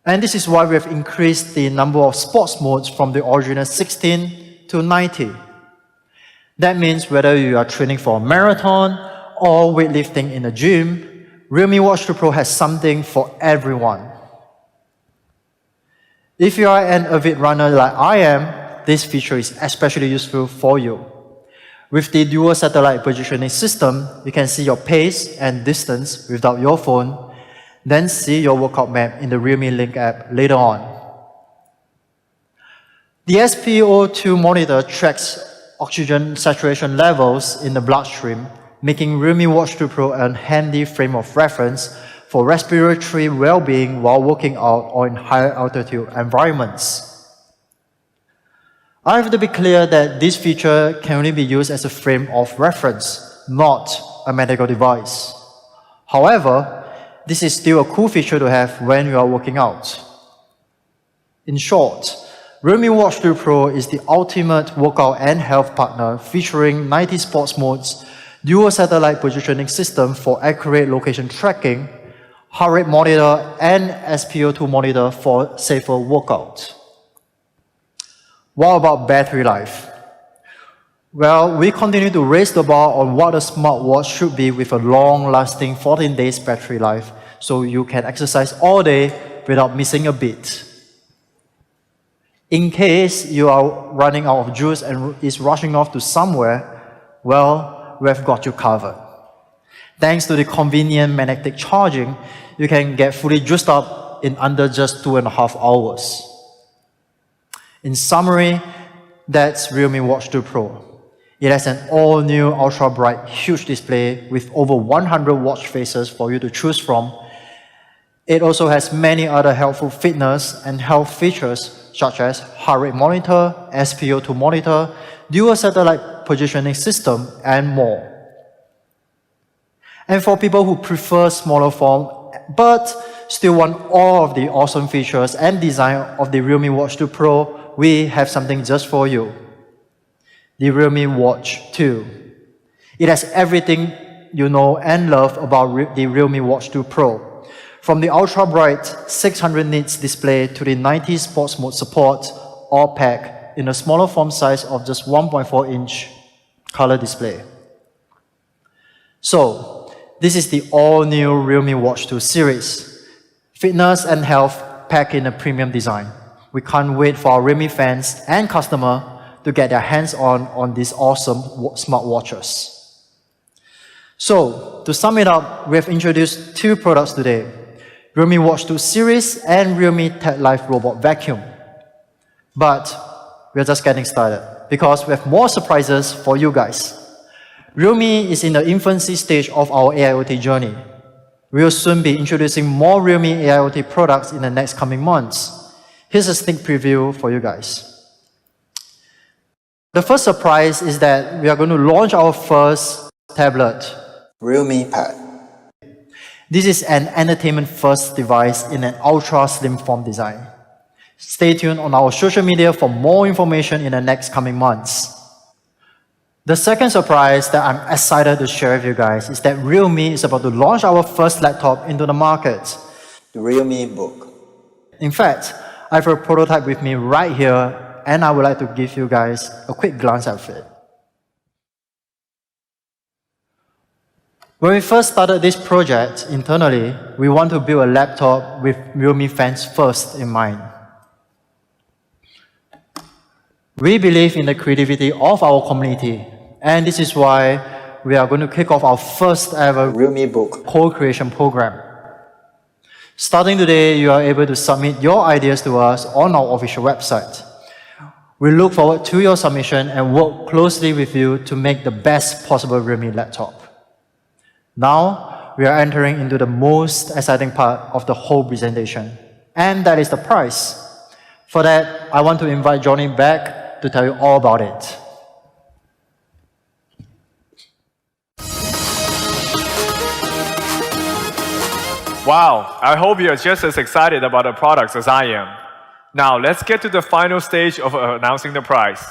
And this is why we have increased the number of sports modes from the original 16 to 90. That means whether you are training for a marathon or weightlifting in a gym, Realme Watch 2 Pro has something for everyone. If you are an avid runner like I am, this feature is especially useful for you. With the dual satellite positioning system, you can see your pace and distance without your phone, then see your workout map in the Realme Link app later on. The SpO2 monitor tracks oxygen saturation levels in the bloodstream, making Realme Watch 2 Pro a handy frame of reference for respiratory well-being while working out or in higher altitude environments. I have to be clear that this feature can only be used as a frame of reference, not a medical device. However, this is still a cool feature to have when you are working out. In short, Realme Watch 2 Pro is the ultimate workout and health partner featuring 90 sports modes, dual satellite positioning system for accurate location tracking, heart rate monitor, and SpO2 monitor for safer workout. What about battery life? Well, we continue to raise the bar on what a smartwatch should be with a long-lasting 14 days battery life, so you can exercise all day without missing a beat. In case you are running out of juice and is rushing off to somewhere, well, we've got you covered. Thanks to the convenient magnetic charging, you can get fully juiced up in under just 2.5 hours. In summary, that's Realme Watch 2 Pro. It has an all-new ultra-bright, huge display with over 100 watch faces for you to choose from. It also has many other helpful fitness and health features such as heart rate monitor, SpO2 monitor, dual satellite positioning system, and more. And for people who prefer smaller form but still want all of the awesome features and design of the Realme Watch 2 Pro, we have something just for you. The Realme Watch 2. It has everything you know and love about the Realme Watch 2 Pro. From the ultra-bright 600 nits display to the 90 sports mode support, all packed in a smaller form size of just 1.4-inch color display. So, this is the all-new Realme Watch 2 series. Fitness and health packed in a premium design. We can't wait for our Realme fans and customers to get their hands on these awesome smartwatches. So, to sum it up, we have introduced two products today, Realme Watch 2 series and Realme Tech Life Robot Vacuum. But we're just getting started because we have more surprises for you guys. Realme is in the infancy stage of our AIoT journey. We will soon be introducing more Realme AIoT products in the next coming months. Here's a sneak preview for you guys. The first surprise is that we are going to launch our first tablet, Realme Pad. This is an entertainment-first device in an ultra-slim form design. Stay tuned on our social media for more information in the next coming months. The second surprise that I'm excited to share with you guys is that Realme is about to launch our first laptop into the market, the Realme Book. In fact, I have a prototype with me right here, and I would like to give you guys a quick glance at it. When we first started this project internally, we want to build a laptop with Realme fans first in mind. We believe in the creativity of our community, and this is why we are going to kick off our first ever Realme Book co-creation program. Starting today, you are able to submit your ideas to us on our official website. We look forward to your submission and work closely with you to make the best possible Realme laptop. Now, we are entering into the most exciting part of the whole presentation, and that is the price. For that, I want to invite Johnny back to tell you all about it. Wow, I hope you're just as excited about the products as I am. Now, let's get to the final stage of announcing the price.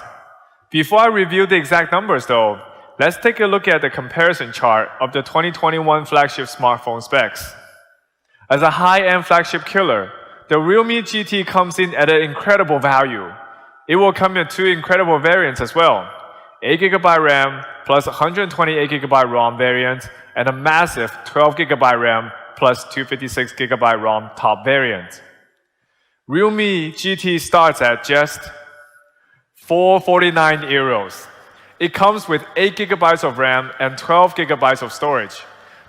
Before I reveal the exact numbers though, let's take a look at the comparison chart of the 2021 flagship smartphone specs. As a high-end flagship killer, the Realme GT comes in at an incredible value. It will come in two incredible variants as well. 8GB RAM plus 128GB ROM variant and a massive 12GB RAM plus 256GB ROM top variant. Realme GT starts at just €449. It comes with 8GB of RAM and 12GB of storage.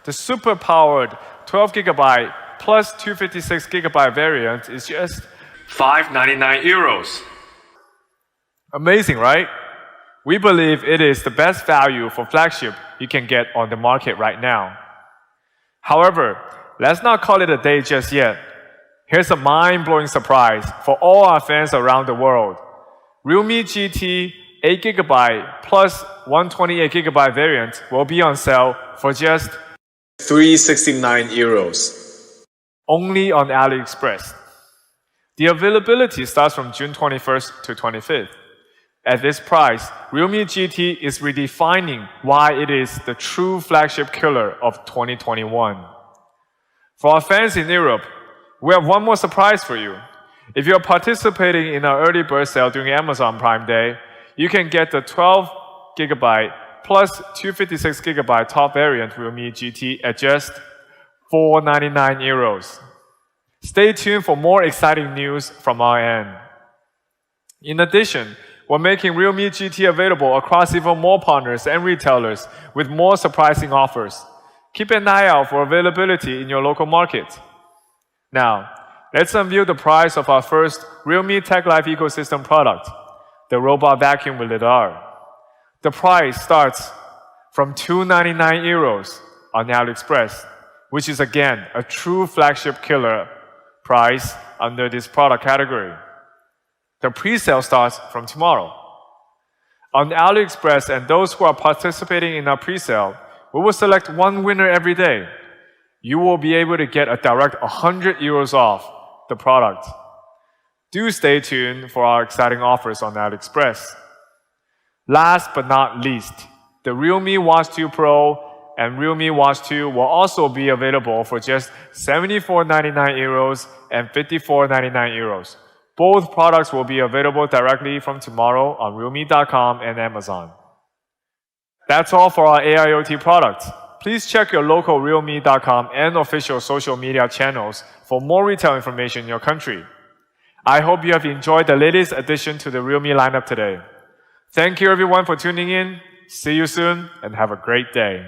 The super-powered 12GB plus 256GB variant is just €599. Amazing, right? We believe it is the best value for flagship you can get on the market right now. However, let's not call it a day just yet. Here's a mind-blowing surprise for all our fans around the world. Realme GT 8GB plus 128GB variant will be on sale for just €369. Only on AliExpress. The availability starts from June 21st to 25th. At this price, Realme GT is redefining why it is the true flagship killer of 2021. For our fans in Europe, we have one more surprise for you. If you're participating in our early bird sale during Amazon Prime Day, you can get the 12GB plus 256GB top variant Realme GT at just €499. Stay tuned for more exciting news from our end. In addition, we're making Realme GT available across even more partners and retailers with more surprising offers. Keep an eye out for availability in your local market. Now, let's unveil the price of our first Realme Tech Life ecosystem product, the robot vacuum with lidar. The price starts from €299 on AliExpress, which is again a true flagship killer price under this product category. The pre-sale starts from tomorrow. On AliExpress and those who are participating in our pre-sale, we will select one winner every day. You will be able to get a direct €100 off the product. Do stay tuned for our exciting offers on AliExpress. Last but not least, the Realme Watch 2 Pro and Realme Watch 2 will also be available for just €74.99 and €54.99. Both products will be available directly from tomorrow on realme.com and Amazon. That's all for our AIoT products. Please check your local realme.com and official social media channels for more retail information in your country. I hope you have enjoyed the latest addition to the Realme lineup today. Thank you everyone for tuning in. See you soon and have a great day.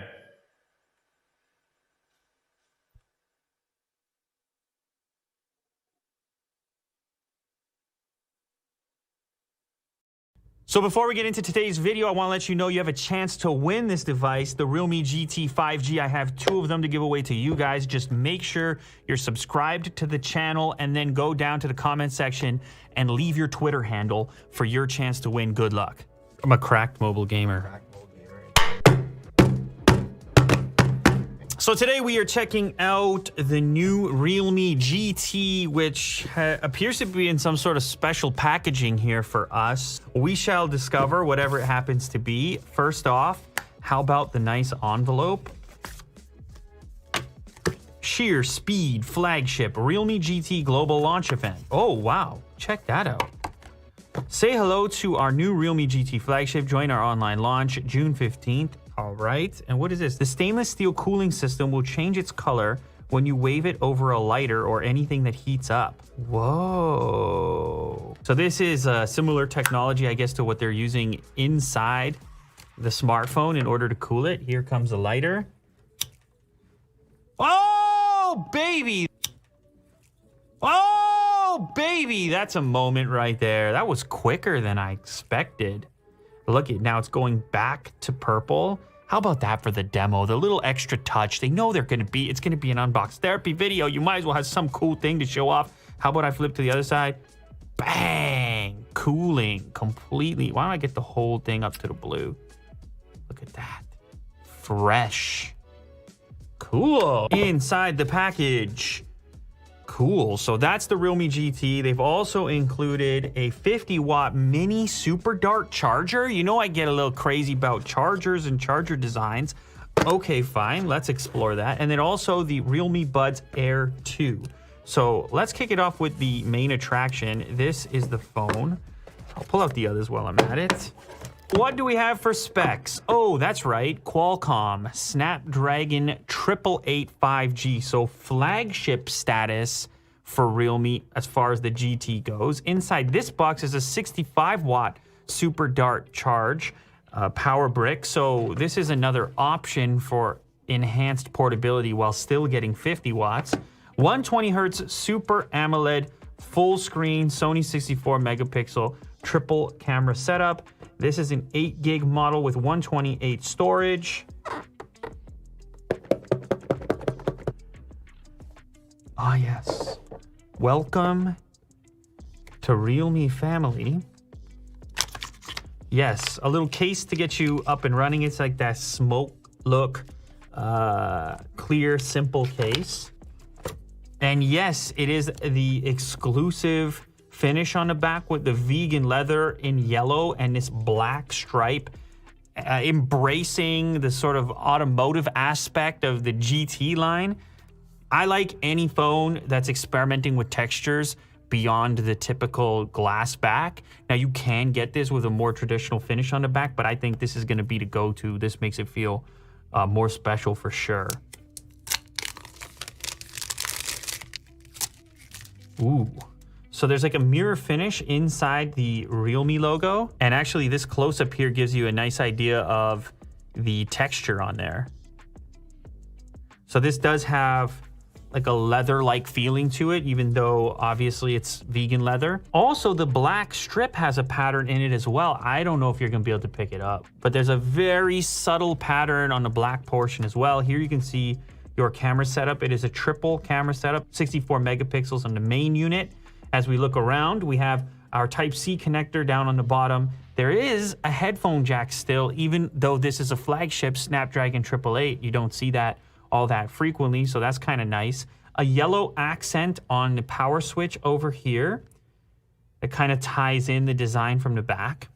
So before we get into today's video, I want to let you know you have a chance to win this device, the Realme GT 5G. I have two of them to give away to you guys. Just make sure you're subscribed to the channel and then go down to the comment section and leave your Twitter handle for your chance to win. Good luck. I'm a cracked mobile gamer. So today we are checking out the new Realme GT, which appears to be in some sort of special packaging here for us. We shall discover whatever it happens to be. First off, how about the nice envelope? Sheer Speed Flagship Realme GT Global Launch Event. Oh, wow. Check that out. Say hello to our new Realme GT flagship. Join our online launch June 15th. All right, and what is this? The stainless steel cooling system will change its color when you wave it over a lighter or anything that heats up. Whoa. So this is a similar technology, I guess, to what they're using inside the smartphone in order to cool it. Here comes a lighter. Oh, baby. Oh, baby. That's a moment right there. That was quicker than I expected. Look at now it's going back to purple. How about that for the demo? The little extra touch. They know it's going to be an unbox therapy video. You might as well have some cool thing to show off. How about I flip to the other side? Bang! Cooling completely. Why don't I get the whole thing up to the blue? Look at that. Fresh. Cool. Inside the package. Cool. So that's the Realme GT. They've also included a 50-watt mini super dart charger. You know I get a little crazy about chargers and charger designs. Okay, fine. Let's explore that. And then also the Realme Buds Air 2. So let's kick it off with the main attraction. This is the phone. I'll pull out the others while I'm at it. What do we have for specs? Oh, that's right. Qualcomm Snapdragon 888 5G. So flagship status for Realme as far as the GT goes. Inside this box is a 65-watt Super Dart charge power brick. So this is another option for enhanced portability while still getting 50 watts. 120 hertz Super AMOLED full screen Sony 64 megapixel triple camera setup. This is an 8 gig model with 128 storage. Ah, yes. Welcome to Realme family. Yes, a little case to get you up and running. It's like that smoke look, clear, simple case. And yes, it is the exclusive finish on the back with the vegan leather in yellow and this black stripe, embracing the sort of automotive aspect of the GT line. I like any phone that's experimenting with textures beyond the typical glass back. Now you can get this with a more traditional finish on the back, but I think this is going to be the go-to. This makes it feel more special for sure. Ooh. So there's like a mirror finish inside the Realme logo. And actually this close-up here gives you a nice idea of the texture on there. So this does have like a leather-like feeling to it, even though obviously it's vegan leather. Also, the black strip has a pattern in it as well. I don't know if you're gonna be able to pick it up, but there's a very subtle pattern on the black portion as well. Here you can see your camera setup. It is a triple camera setup, 64 megapixels on the main unit. As we look around, we have our Type-C connector down on the bottom. There is a headphone jack still, even though this is a flagship Snapdragon 888. You don't see that all that frequently, so that's kind of nice. A yellow accent on the power switch over here that kind of ties in the design from the back.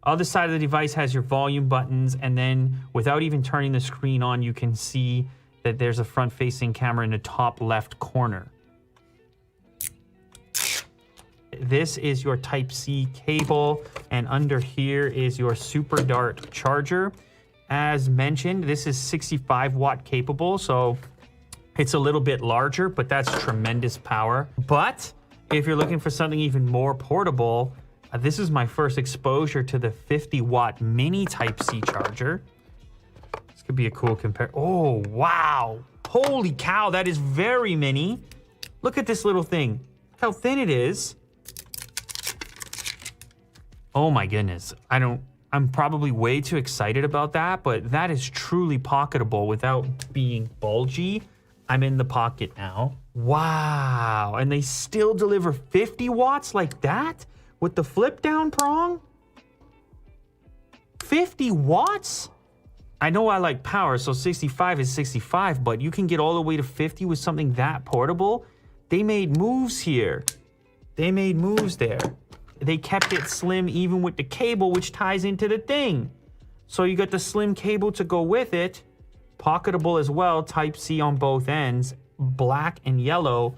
Other side of the device has your volume buttons, and then without even turning the screen on, you can see that there's a front-facing camera in the top left corner. This is your Type-C cable, and under here is your Super Dart charger. As mentioned, this is 65 watt capable, so it's a little bit larger, but that's tremendous power. But if you're looking for something even more portable, this is my first exposure to the 50 watt mini Type-C charger. This could be a cool compare. Oh, wow. Holy cow, that is very mini. Look at this little thing. Look how thin it is. Oh my goodness. I'm probably way too excited about that, but that is truly pocketable without being bulgy. I'm in the pocket now. Wow. And they still deliver 50 watts like that with the flip down prong? 50 watts? I know I like power, so 65 is 65, but you can get all the way to 50 with something that portable. They made moves here. They made moves there. They kept it slim even with the cable, which ties into the thing. So you got the slim cable to go with it. Pocketable as well, Type-C on both ends, black and yellow,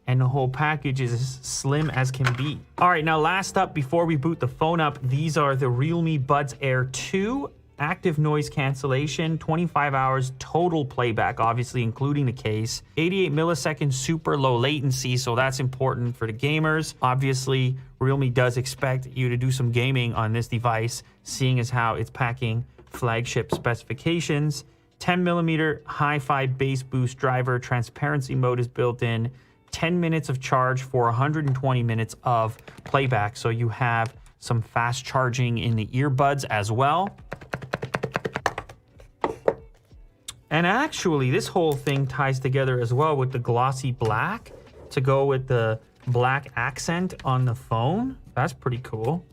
and the whole package is as slim as can be. All right, now last up, before we boot the phone up, these are the Realme Buds Air 2. Active noise cancellation, 25 hours total playback, obviously including the case, 88 milliseconds super low latency, so that's important for the gamers. Obviously, Realme does expect you to do some gaming on this device, seeing as how it's packing flagship specifications. 10mm hi-fi bass boost driver, transparency mode is built in, 10 minutes of charge for 120 minutes of playback. So you have some fast charging in the earbuds as well. And actually, this whole thing ties together as well with the glossy black to go with the black accent on the phone. That's pretty cool.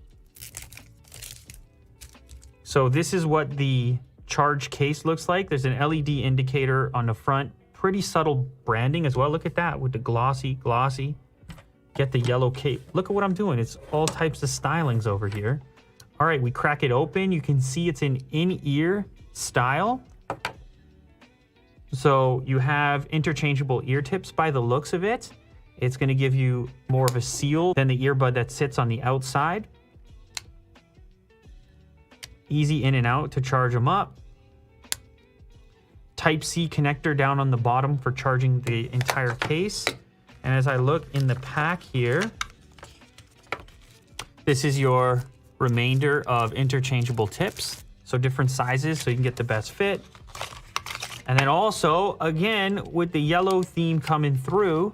So this is what the charge case looks like. There's an LED indicator on the front. Pretty subtle branding as well. Look at that with the glossy. Get the yellow cape. Look at what I'm doing. It's all types of stylings over here. All right, we crack it open. You can see it's an in-ear style. So you have interchangeable ear tips by the looks of it. It's going to give you more of a seal than the earbud that sits on the outside. Easy in and out to charge them up. Type-C connector down on the bottom for charging the entire case. And as I look in the pack here, this is your remainder of interchangeable tips. So different sizes so you can get the best fit. And then also, again, with the yellow theme coming through,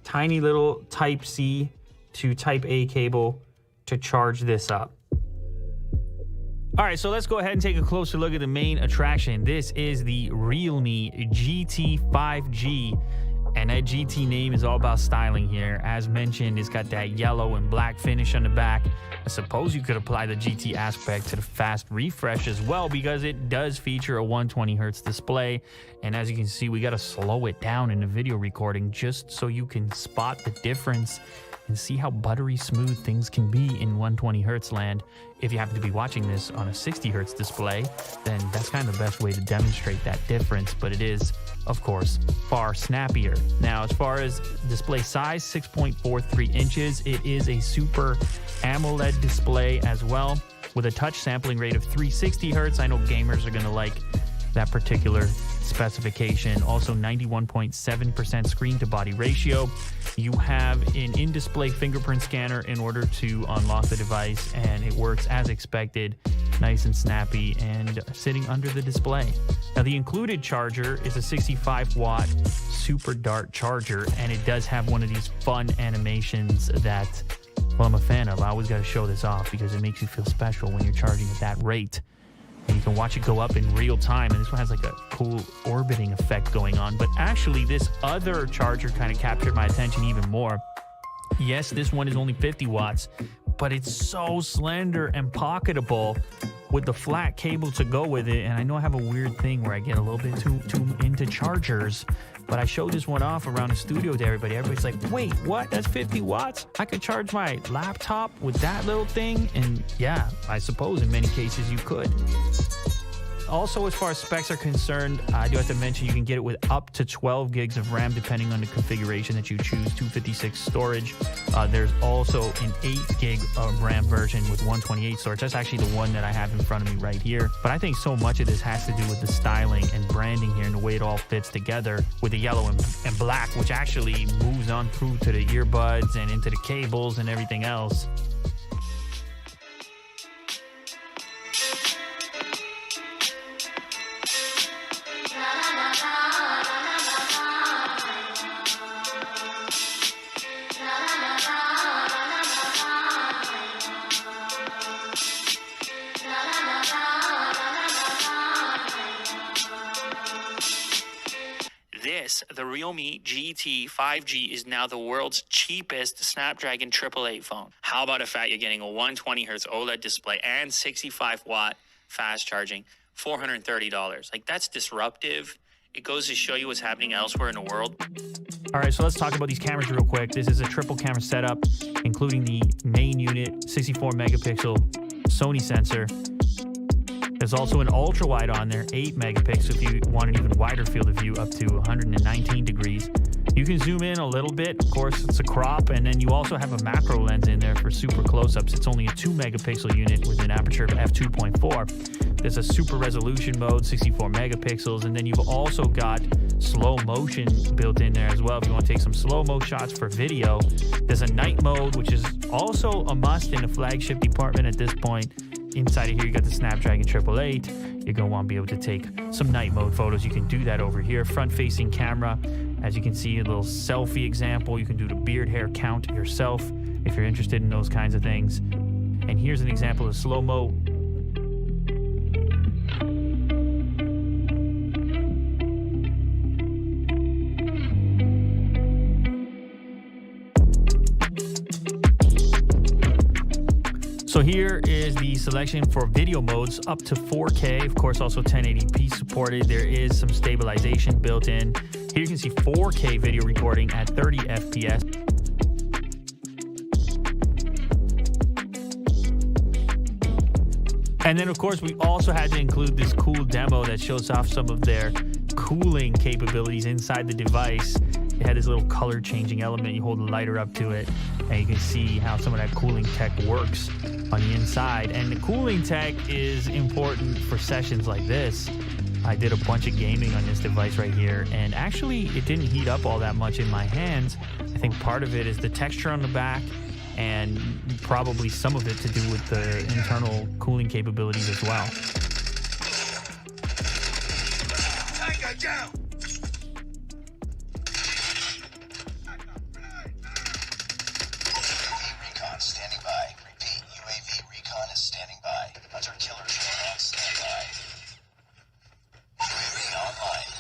tiny little Type-C to Type-A cable to charge this up. All right, so let's go ahead and take a closer look at the main attraction. This is the realme GT 5G. And that GT name is all about styling here. As mentioned, it's got that yellow and black finish on the back. I suppose you could apply the GT aspect to the fast refresh as well, because it does feature a 120Hz display. And as you can see, we got to slow it down in the video recording just so you can spot the difference and see how buttery smooth things can be in 120Hz land. If you happen to be watching this on a 60Hz display, then that's kind of the best way to demonstrate that difference, but it is, of course, far snappier. Now, as far as display size, 6.43 inches, it is a Super AMOLED display as well, with a touch sampling rate of 360 Hz. I know gamers are gonna like that particular specification. Also 91.7% screen to body ratio. You have an in-display fingerprint scanner in order to unlock the device, and it works as expected, nice and snappy and sitting under the display. Now, the included charger is a 65-watt super dart charger, and it does have one of these fun animations that, well, I'm a fan of. I always got to show this off because it makes you feel special when you're charging at that rate. And you can watch it go up in real time, and this one has like a cool orbiting effect going on. But actually, this other charger kind of captured my attention even more. Yes, this one is only 50 watts, but it's so slender and pocketable with the flat cable to go with it. And I know I have a weird thing where I get a little bit too into chargers, but I showed this one off around the studio to everybody. Everybody's like, wait, what? That's 50 watts? I could charge my laptop with that little thing? And yeah, I suppose in many cases you could. Also, as far as specs are concerned, I do have to mention you can get it with up to 12 gigs of RAM depending on the configuration that you choose, 256 storage. There's also an 8 gig of RAM version with 128 storage. That's actually the one that I have in front of me right here. But I think so much of this has to do with the styling and branding here and the way it all fits together with the yellow and black, which actually moves on through to the earbuds and into the cables and everything else. The Realme GT 5G is now the world's cheapest Snapdragon 888 phone. How about the fact you're getting a 120Hz OLED display and 65-watt fast charging, $430? Like, that's disruptive. It goes to show you what's happening elsewhere in the world. All right, so let's talk about these cameras real quick. This is a triple camera setup, including the main unit, 64 megapixel Sony sensor. There's also an ultra wide on there, 8 megapixels if you want an even wider field of view up to 119 degrees. You can zoom in a little bit. Of course, it's a crop. And then you also have a macro lens in there for super close-ups. It's only a 2 megapixel unit with an aperture of f2.4. There's a super resolution mode, 64 megapixels. And then you've also got slow motion built in there as well. If you want to take some slow-mo shots for video. There's a night mode, which is also a must in the flagship department at this point. inside of here, you got the Snapdragon 888. You're gonna want to be able to take some night mode photos. You can do that over here. Front-facing camera. As you can see, a little selfie example. You can do the beard hair count yourself if you're interested in those kinds of things. And here's an example of slow-mo. So here is the selection for video modes up to 4K, of course also 1080p supported. There is some stabilization built in. Here you can see 4K video recording at 30 FPS. And then of course we also had to include this cool demo that shows off some of their cooling capabilities inside the device. It had this little color changing element. You hold the lighter up to it and you can see how some of that cooling tech works on the inside. And the cooling tech is important for sessions like this. I did a bunch of gaming on this device right here, and actually it didn't heat up all that much in my hands. I think part of it is the texture on the back, and probably some of it to do with the internal cooling capabilities as well. Tango down! Recon standing by. Repeat, UAV recon is standing by. Hunter killer drone on standby. UAV online.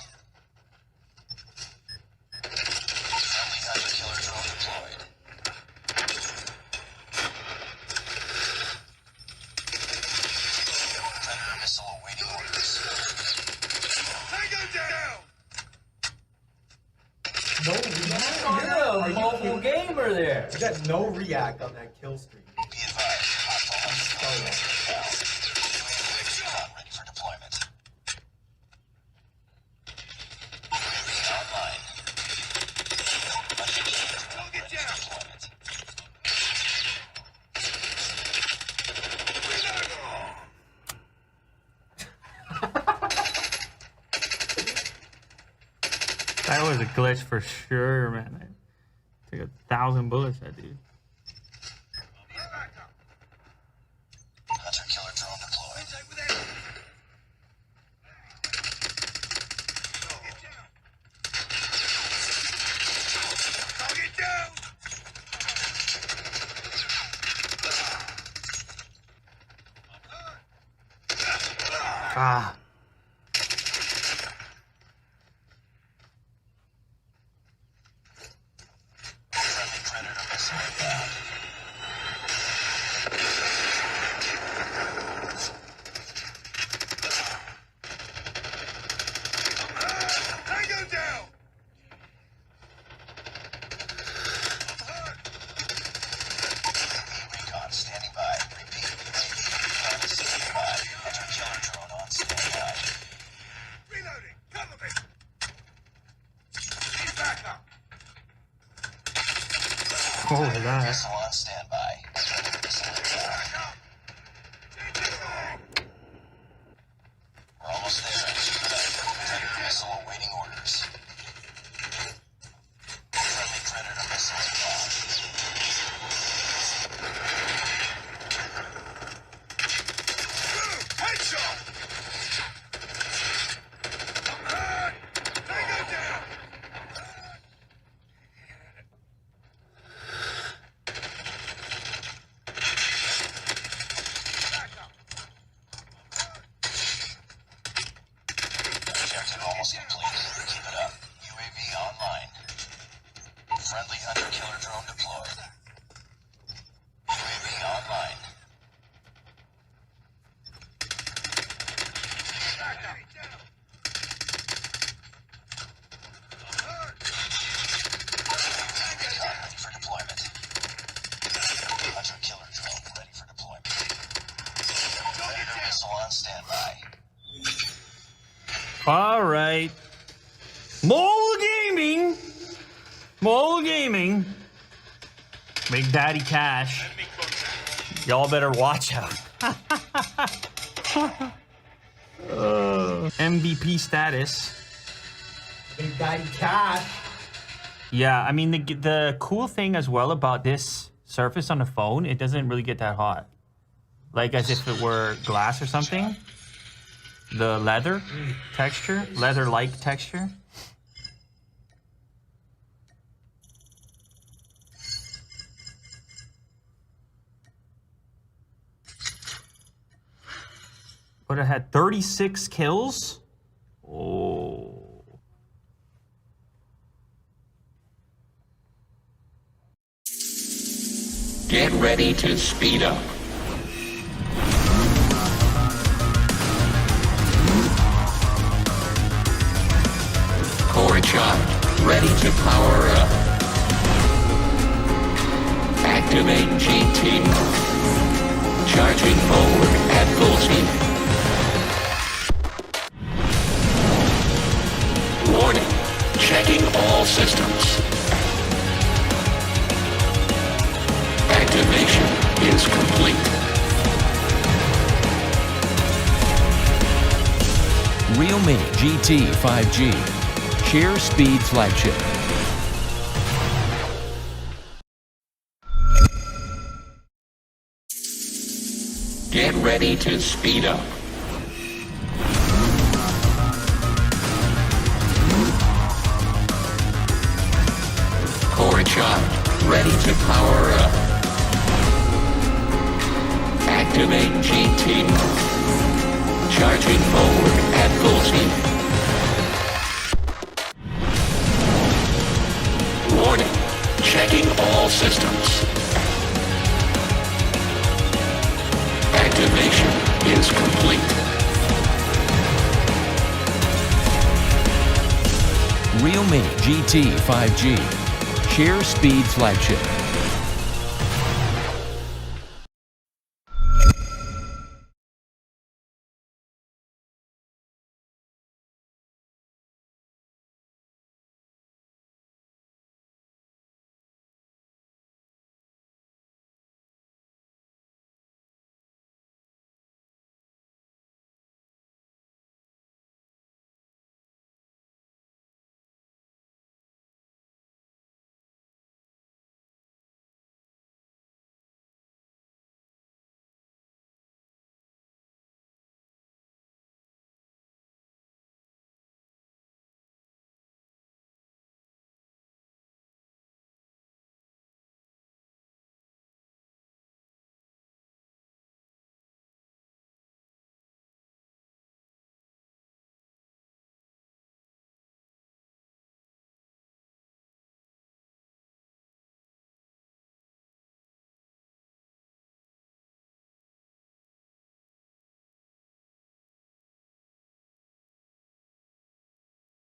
Friendly hunter killer drone deployed. Predator missile awaiting orders. Tango down! You're a mobile gamer there. You got no react on that kill streak. Be advised, hostile hunter UAV ready for deployment. UAV online. Hunter killer drone ready for deployment. That was a glitch for sure, man. I took 1,000 bullets, that dude. Hunter killer drone deployed. Target down! Ah. Friendly predator missile inbound. Tango down! Recon standing by. Repeat, UAV recon is standing by. Hunter killer drone on standby. Reloading! Cover me! Need backup! Oh, that. Missile on standby. Predator missile inbound. We're almost there. Predator missile awaiting orders. Friendly predator missile inbound. Headshot! Tango down! Objective almost complete. Keep it up. UAV online. Friendly hunter killer drone deployed. UAV online. Recon ready for deployment. Hunter killer drone ready for deployment. Predator missile on standby. All right. Mobile gaming. Mobile gaming. Big Daddy Cash. Y'all better watch out. MVP status. Big Daddy Cash. Yeah, I mean, the cool thing as well about this Surface on the phone, it doesn't really get that hot. like as if it were glass or something. The leather texture, leather-like texture. But it had 36 kills? Oh. Get ready to speed up. Core charge, ready to power up. Activate GT. Charging forward at full speed. Warning, checking all systems. Activation is complete. Realme GT 5G. Share speed flagship. Get ready to speed up. Core charge, ready to power up. Activate GT. Charging forward at full speed. Warning, checking all systems. Activation is complete. Realme GT 5G. Share speed flagship.